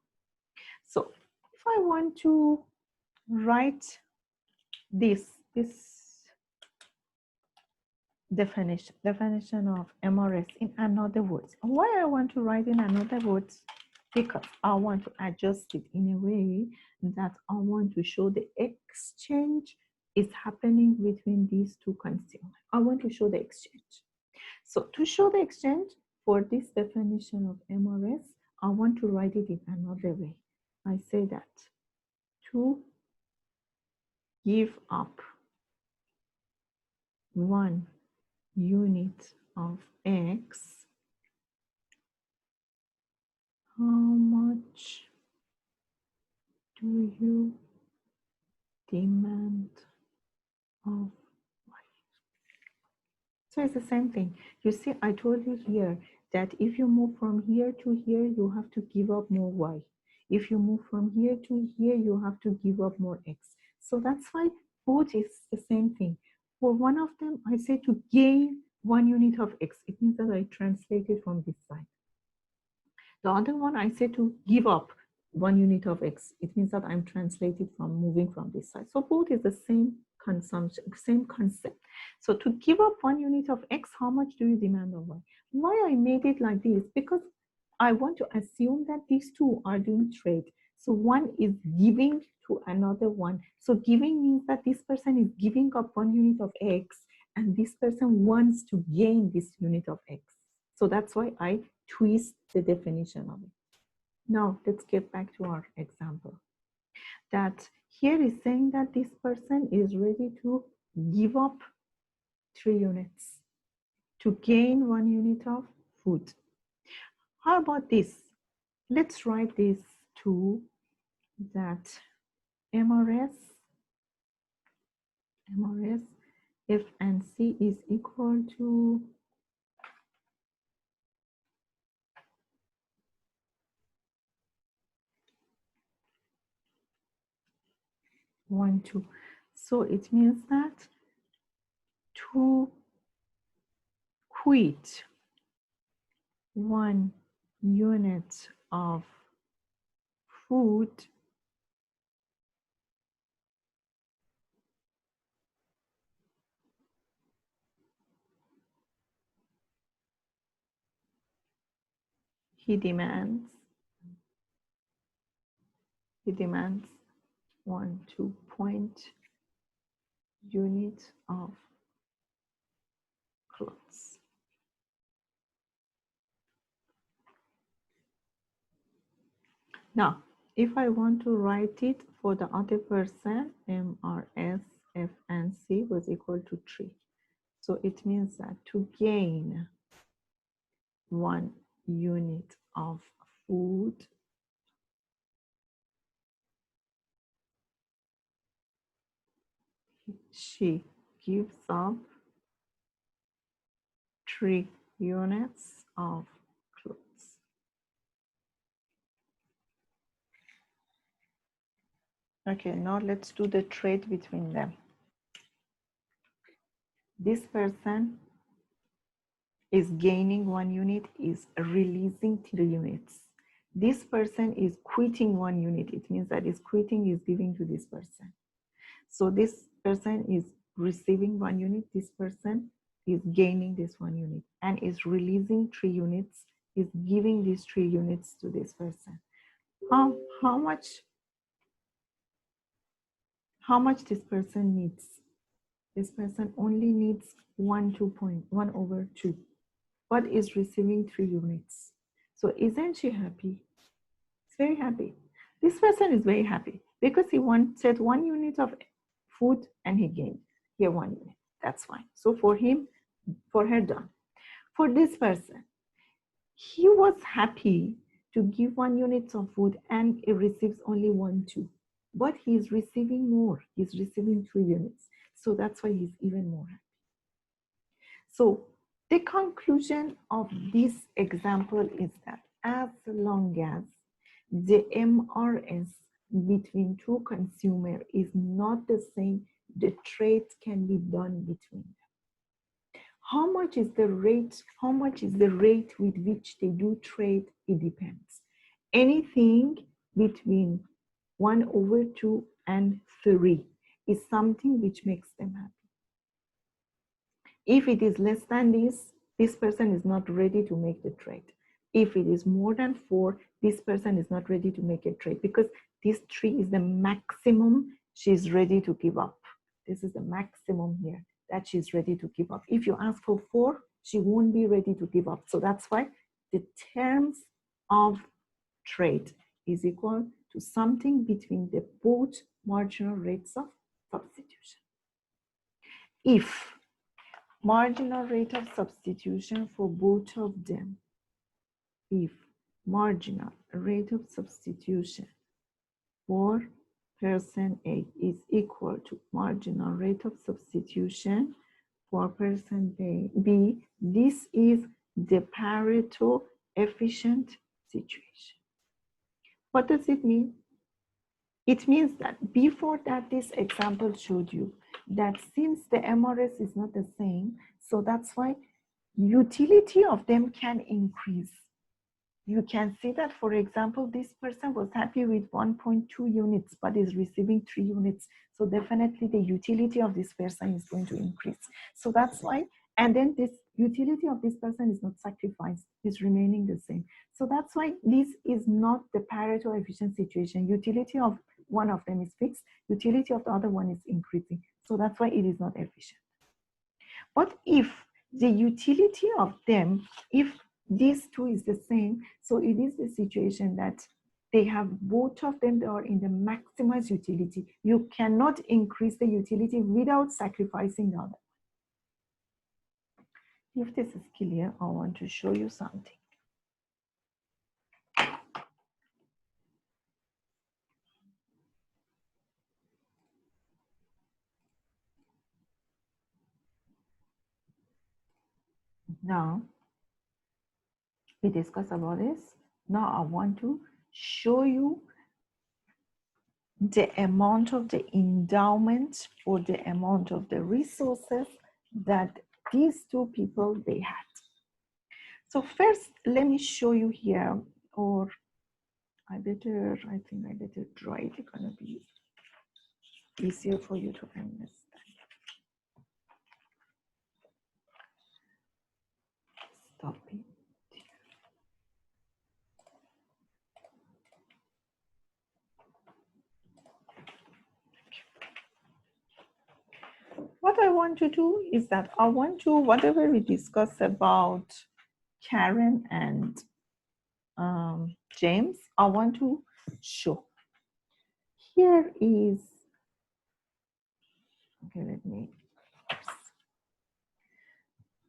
So if I want to write this definition of MRS in another words. Why I want to write in another words? Because I want to adjust it in a way that I want to show the exchange is happening between these two consumers. I want to show the exchange. So to show the exchange for this definition of MRS, I want to write it in another way. I say that to give up 1 unit of X, how much do you demand of Y? So it's the same thing. You see, I told you here that if you move from here to here, you have to give up more Y. If you move from here to here, you have to give up more X. So that's why both is the same thing. For one of them, I say to gain 1 unit of X. It means that I translate it from this side. The other one, I say to give up 1 unit of X. It means that I'm translated from moving from this side. So both is the same consumption, same concept. So to give up 1 unit of X, how much do you demand of Y? Why I made it like this? Because I want to assume that these two are doing trade. So one is giving to another one. So giving means that this person is giving up 1 unit of X and this person wants to gain this unit of X. So that's why I twist the definition of it. Now let's get back to our example. That here is saying that this person is ready to give up 3 units to gain 1 unit of food. How about this? Let's write this to that MRS F and C is equal to 1, 2. So it means that to quit 1 unit of food he demands 1 2 unit of clothes. Now, if I want to write it for the other person, MRS F and C was equal to 3. So it means that to gain 1 unit of food, she gives up 3 units of clothes. Okay, now let's do the trade between them. This person is gaining 1 unit, is releasing 3 units. This person is quitting 1 unit. It means that is quitting is giving to this person. So this person is receiving 1 unit. This person is gaining this 1 unit and is releasing 3 units, is giving these 3 units to this person. How much this person needs? This person only needs 1/2, but is receiving 3 units. So isn't she happy? It's very happy. This person is very happy because he wanted 1 unit of food and he gained here 1 unit. That's fine. So for him, for her, done. For this person, he was happy to give 1 unit of food and he receives only 1/2. But he's receiving more. He's receiving 3 units. So that's why he's even more happy. So the conclusion of this example is that as long as the MRS between two consumers is not the same, the trade can be done between them. How much is the rate? How much is the rate with which they do trade? It depends. Anything between 1/2 and 3 is something which makes them happy. If it is less than this person is not ready to make the trade. If it is more than 4, this person is not ready to make a trade because this 3 is the maximum she's ready to give up. This is the maximum here that she's ready to give up. If you ask for 4, she won't be ready to give up. So that's why the terms of trade is equal to something between the both marginal rates of substitution. If marginal rate of substitution for both of them, if marginal rate of substitution for person A is equal to marginal rate of substitution for person B, this is the Pareto efficient situation. What does it mean? It means that before that, this example showed you that since the MRS is not the same, so that's why utility of them can increase. You can see that, for example, this person was happy with 1.2 units, but is receiving 3 units. So definitely the utility of this person is going to increase. So that's why, and then this utility of this person is not sacrificed, is remaining the same. So that's why this is not the Pareto efficient situation. Utility of one of them is fixed, utility of the other one is increasing. So that's why it is not efficient. But if the utility of them, if these two is the same, so it is the situation that they have both of them, they are in the maximized utility. You cannot increase the utility without sacrificing the other. If this is clear, I want to show you something. Now, we discussed about this. Now I want to show you the amount of the endowment or the amount of the resources that these two people they had. So first, let me show you here, or I think I better draw it. It's gonna be easier for you to understand. Stop it. What I want to do is that I want to, whatever we discuss about Karen and James, I want to show. Here is, okay, let me,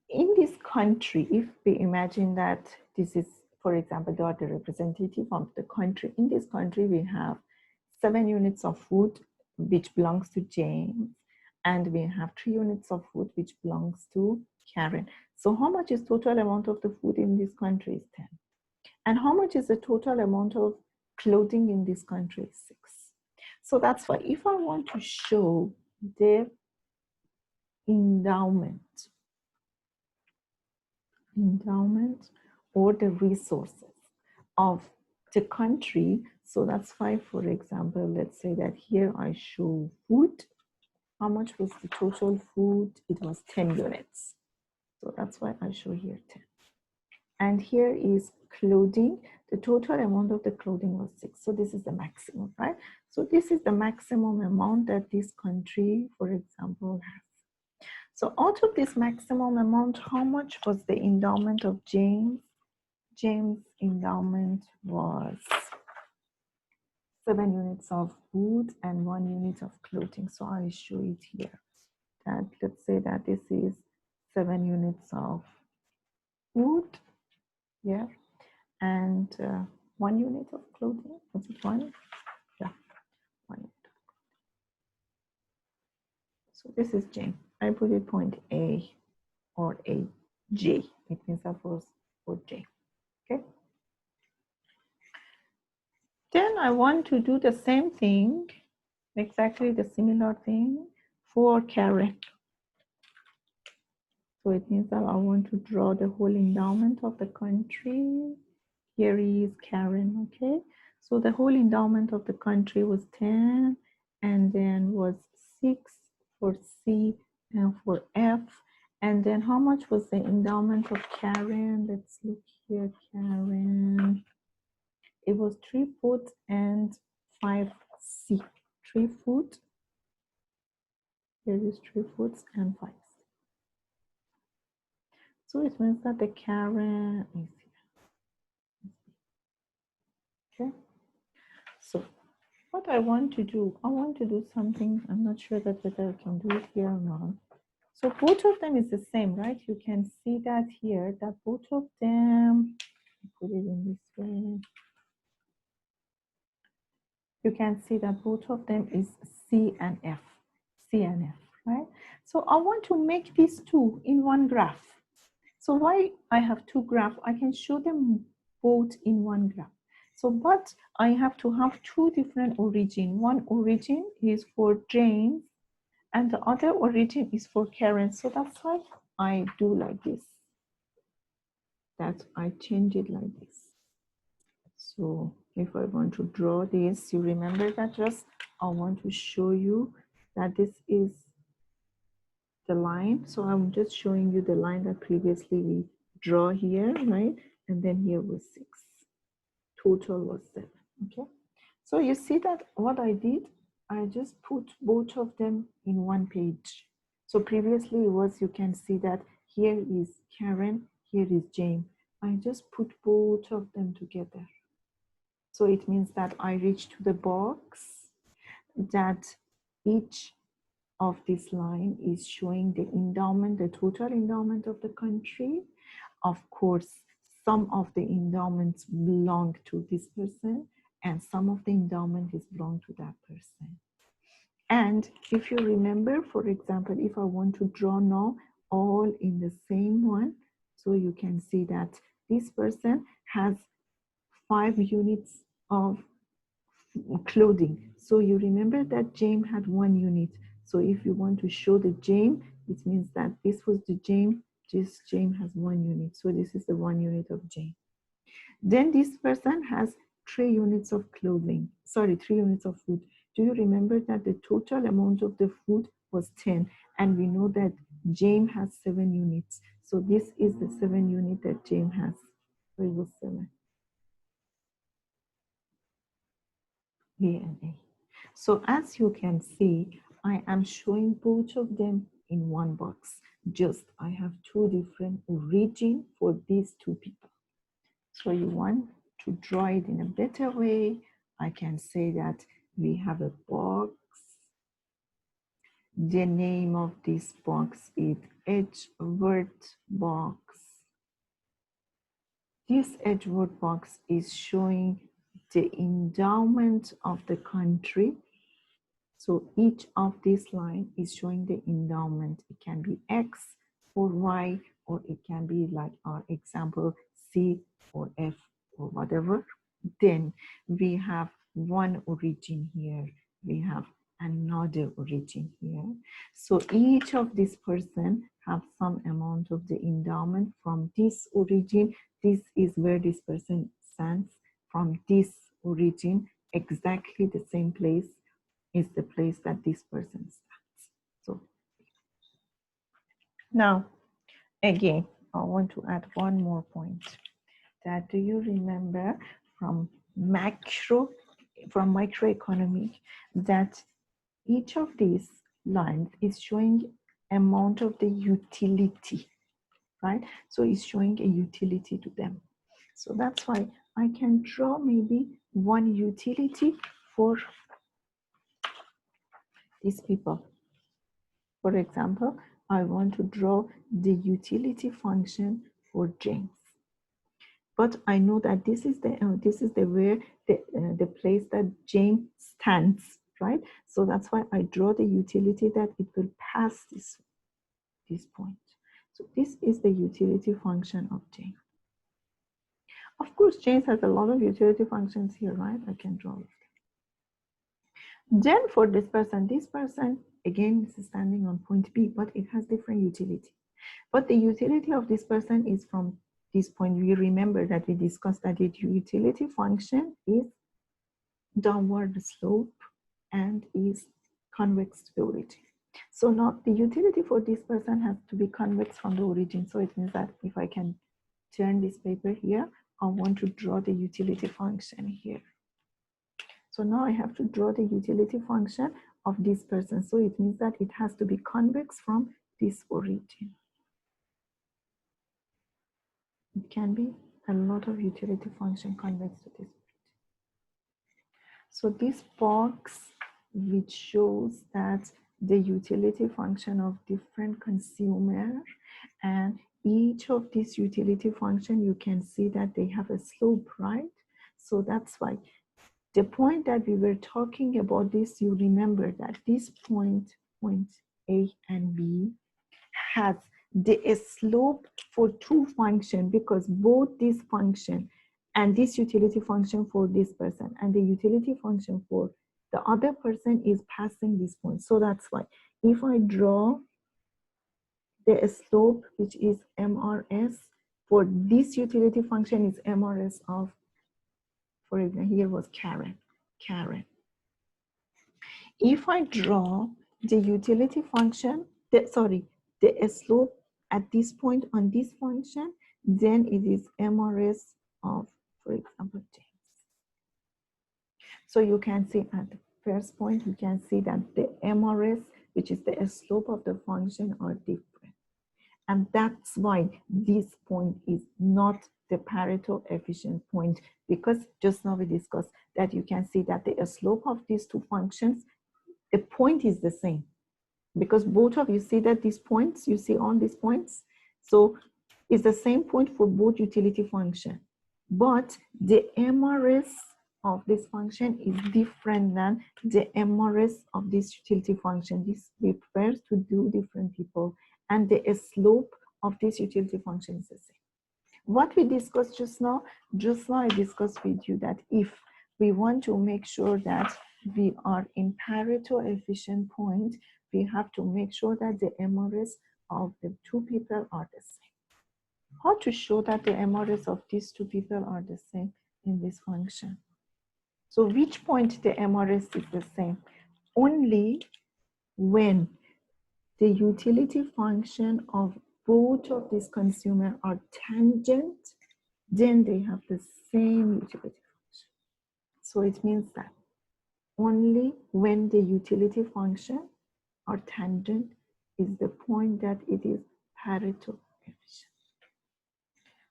in this country, if we imagine that this is, for example, they are the representative of the country. In this country, we have 7 units of food, which belongs to James, and we have 3 units of food, which belongs to Karen. So how much is total amount of the food in this country is 10. And how much is the total amount of clothing in this country is 6. So that's why if I want to show the endowment or the resources of the country, so that's why, for example, let's say that here I show food. How much was the total food? It was 10 units. So that's why I show here 10. And here is clothing. The total amount of the clothing was 6. So this is the maximum, right? So this is the maximum amount that this country, for example, has. So out of this maximum amount, how much was the endowment of James? James' endowment was 7 units of food and 1 unit of clothing. So I show it here. That let's say that this is 7 units of food, yeah, and 1 unit of clothing. Was it 1? Yeah, 1 unit. So this is J. I put it point A or A J. It means that was for J. Okay. Then I want to do the same thing, exactly the similar thing for Karen. So it means that I want to draw the whole endowment of the country. Here is Karen, okay? So the whole endowment of the country was 10 and then was 6 for C and for F. And then how much was the endowment of Karen? Let's look here, Karen. It was 3 foot and 5 C. 3 foot. Here is 3 foot and 5. So it means that the Karen is here. Okay. So what I want to do something. I'm not sure that whether I can do it here or not. So both of them is the same, right? You can see that here, that both of them, put it in this way. You can see that both of them is C and F, C and F, right? So I want to make these two in one graph. So why I have two graphs, I can show them both in one graph. So, but I have to have two different origin. One origin is for James and the other origin is for Karen. So that's why I do like this, that I change it like this. So if I want to draw this, you remember that just I want to show you that this is the line. So I'm just showing you the line that previously we draw here, right? And then here was 6. Total was 7. Okay. So you see that what I did, I just put both of them in one page. So previously it was, you can see that here is Karen, here is Jane. I just put both of them together. So it means that I reach to the box that each of this line is showing the endowment, the total endowment of the country. Of course, some of the endowments belong to this person and some of the endowment is belong to that person. And if you remember, for example, if I want to draw now all in the same one, so you can see that this person has 5 units of clothing. So you remember that James had 1 unit. So if you want to show the James, it means that this was the James, this James has 1 unit. So this is the 1 unit of James. Then this person has 3 units of clothing, sorry, 3 units of food. Do you remember that the total amount of the food was 10? And we know that James has 7 units. So this is the 7 unit that James has. So it was 7. A and A. So as you can see, I am showing both of them in one box. Just I have 2 different origin for these 2 people. So you want to draw it in a better way, I can say that we have a box. The name of this box is Edgeworth box. This Edgeworth box is showing the endowment of the country. So each of this line is showing the endowment. It can be X or Y, or it can be like our example C or F or whatever. Then we have one origin here. we have another origin here. So each of this person have some amount of the endowment from this origin. This is where this person stands. From this origin, exactly the same place is the place that this person stands. So now, again, I want to add one more point. That do you remember from microeconomic that each of these lines is showing amount of the utility, right? So it's showing a utility to them. So that's why I can draw maybe one utility for these people. For example, I want to draw the utility function for James. But I know that this is the where the place that James stands, right? So that's why I draw the utility that it will pass this point. So this is the utility function of James. Of course, James has a lot of utility functions here, right? I can draw it. Then for this person again is standing on point B, but it has different utility. But the utility of this person is from this point. We remember that we discussed that the utility function is downward slope and is convex to the origin. So now the utility for this person has to be convex from the origin. So it means that if I can turn this paper here, I want to draw the utility function here. So now I have to draw the utility function of this person. So it means that it has to be convex from this origin. It can be a lot of utility function convex to this. So this box which shows that the utility function of different consumer, and each of these utility function, you can see that they have a slope, right? So that's why the point that we were talking about this, you remember that this point A and B has the slope for two functions, because both this function and this utility function for this person and the utility function for the other person is passing this point. So that's why if I draw the slope, which is MRS for this utility function, is MRS of, for example, here was Karen. If I draw the utility function, the slope at this point on this function, then it is MRS of, for example, James. So you can see at the first point, you can see that the MRS, which is the slope of the function, are different. And that's why this point is not the Pareto efficient point, because just now we discussed that you can see that the slope of these two functions, the point is the same, because both of you see that these points, you see on these points. So it's the same point for both utility function, but the MRS of this function is different than the MRS of this utility function. This refers to two different people, and the slope of this utility function is the same. What we discussed just now I discussed with you that if we want to make sure that we are in Pareto efficient point, we have to make sure that the MRS of the two people are the same. How to show that the MRS of these two people are the same in this function? So which point the MRS is the same? Only when the utility function of both of these consumers are tangent, then they have the same utility function. So it means that only when the utility function are tangent is the point that it is Pareto efficient.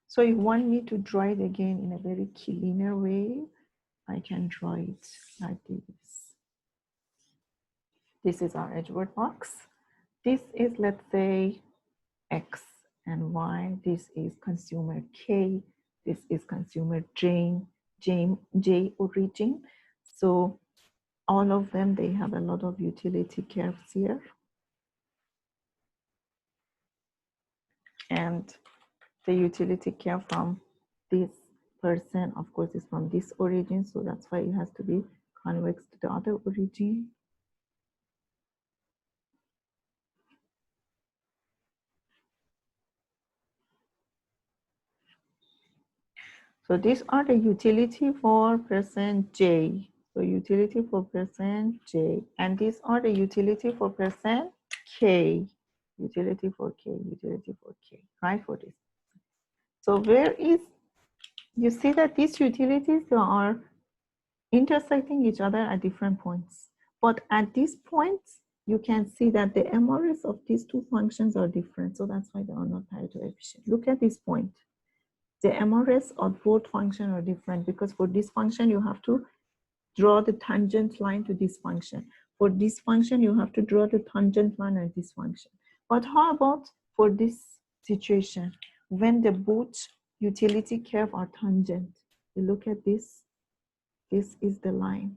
So you want me to draw it again in a very linear way, I can draw it like this. This is our Edgeworth box. This is, let's say, X and Y. This is consumer K. This is consumer J origin. So all of them, they have a lot of utility curves here. And the utility curve from this person, of course, is from this origin. So that's why it has to be convex to the other origin. So these are the utility for percent %J. So utility for percent %J. And these are the utility for percent %K. Utility for K, utility for K, right, for this. So where is, you see that these utilities are intersecting each other at different points. But at these points, you can see that the MRS of these two functions are different. So that's why they are not Pareto efficient. Look at this point. The MRS of both functions are different because for this function, you have to draw the tangent line to this function. For this function, you have to draw the tangent line at this function. But how about for this situation, when the both utility curve are tangent? You look at this is the line.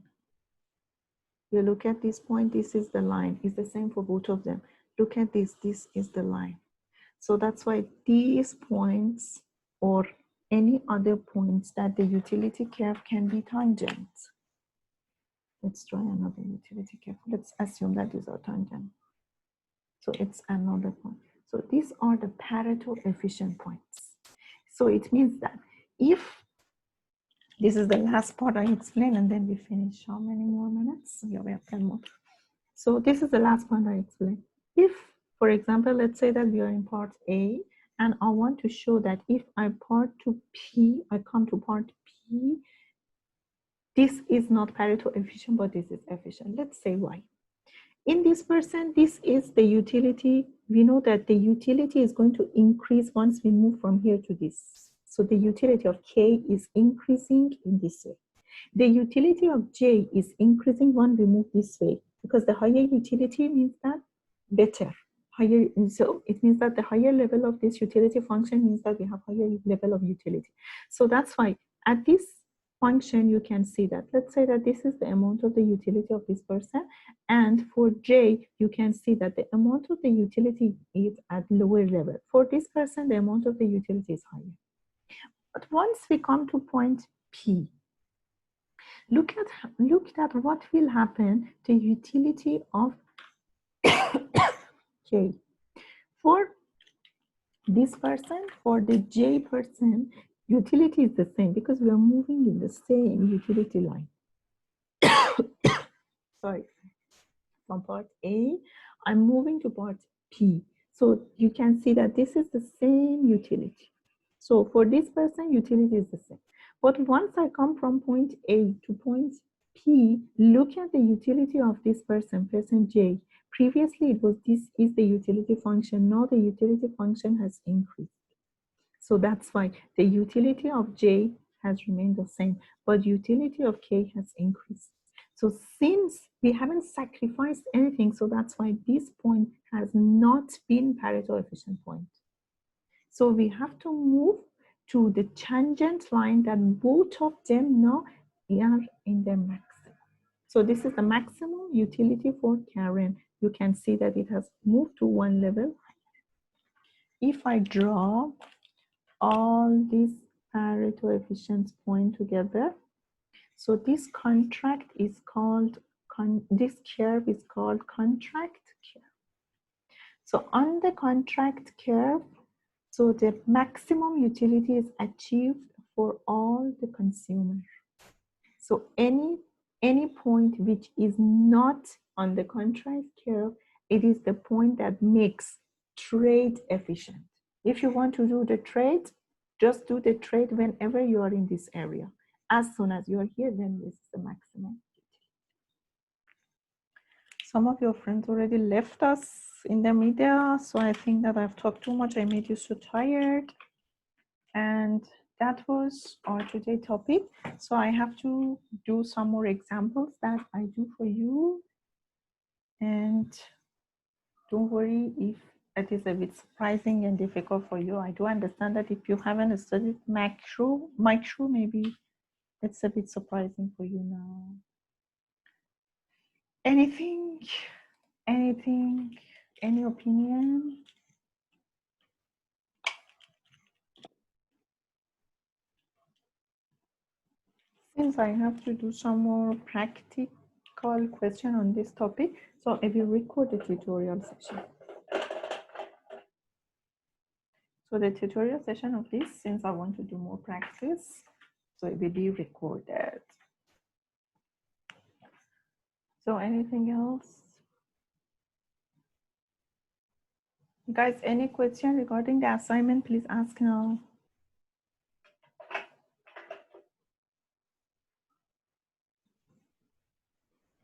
You look at this point, this is the line. It's the same for both of them. Look at this is the line. So that's why these points or any other points that the utility curve can be tangent. Let's try another utility curve. Let's assume that these are tangent. So it's another point. So these are the Pareto efficient points. So it means that if this is the last part I explain, and then we finish how many more minutes? Yeah, we have 10 more. So this is the last point I explain. If, for example, let's say that we are in part A, and I want to show that if I part to P, I come to part P, this is not Pareto efficient, but this is efficient. Let's say why. In this percent, this is the utility. We know that the utility is going to increase once we move from here to this. So the utility of K is increasing in this way. The utility of J is increasing when we move this way, because the higher utility means that better. Higher, so it means that the higher level of this utility function means that we have higher level of utility. So that's why at this function, you can see that. Let's say that this is the amount of the utility of this person. And for J, you can see that the amount of the utility is at lower level. For this person, the amount of the utility is higher. But once we come to point P, look at what will happen to utility of J. For this person, for the J person, utility is the same because we are moving in the same utility line. Sorry, from part A, I'm moving to part P. So you can see that this is the same utility. So for this person, utility is the same. But once I come from point A to point P, look at the utility of this person, person J. Previously, it was this is the utility function. Now the utility function has increased. So that's why the utility of J has remained the same, but utility of K has increased. So since we haven't sacrificed anything, so that's why this point has not been Pareto efficient point. So we have to move to the tangent line that both of them now are in the maximum. So this is the maximum utility for Karen. You can see that it has moved to one level. If I draw all these Pareto efficient points together, so this contract is called, this curve is called contract curve. So on the contract curve, so the maximum utility is achieved for all the consumers. So any point which is not on the contract curve, it is the point that makes trade efficient. If you want to do the trade, just do the trade whenever you are in this area. As soon as you are here, then this is the maximum. Some of your friends already left us in the media, so I think that I've talked too much. I made you so tired. And that was our today topic. So I have to do some more examples that I do for you. And don't worry if it is a bit surprising and difficult for you. I do understand that if you haven't studied micro, maybe it's a bit surprising for you now. Anything, any opinion? questions. I have to do some more practical question on this topic. So I will record the tutorial session. So the tutorial session of this, since I want to do more practice, so it will be recorded. So anything else? Guys, any question regarding the assignment, please ask now.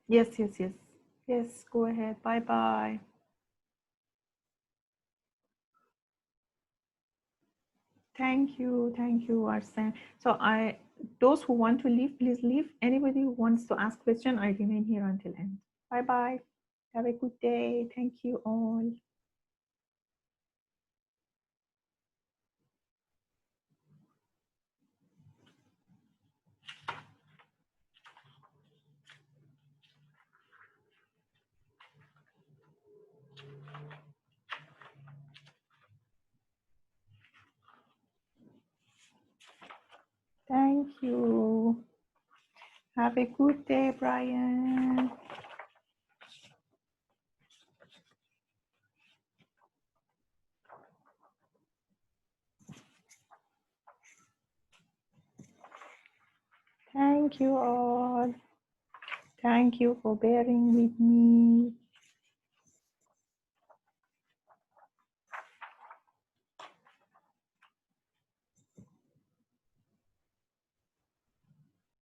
Yes, yes, yes. Yes, go ahead. Bye-bye. Thank you, Arsene. So those who want to leave, please leave. Anybody who wants to ask question, I remain here until end. Bye-bye. Have a good day. Thank you all. Thank you. Have a good day, Brian. Thank you all. Thank you for bearing with me.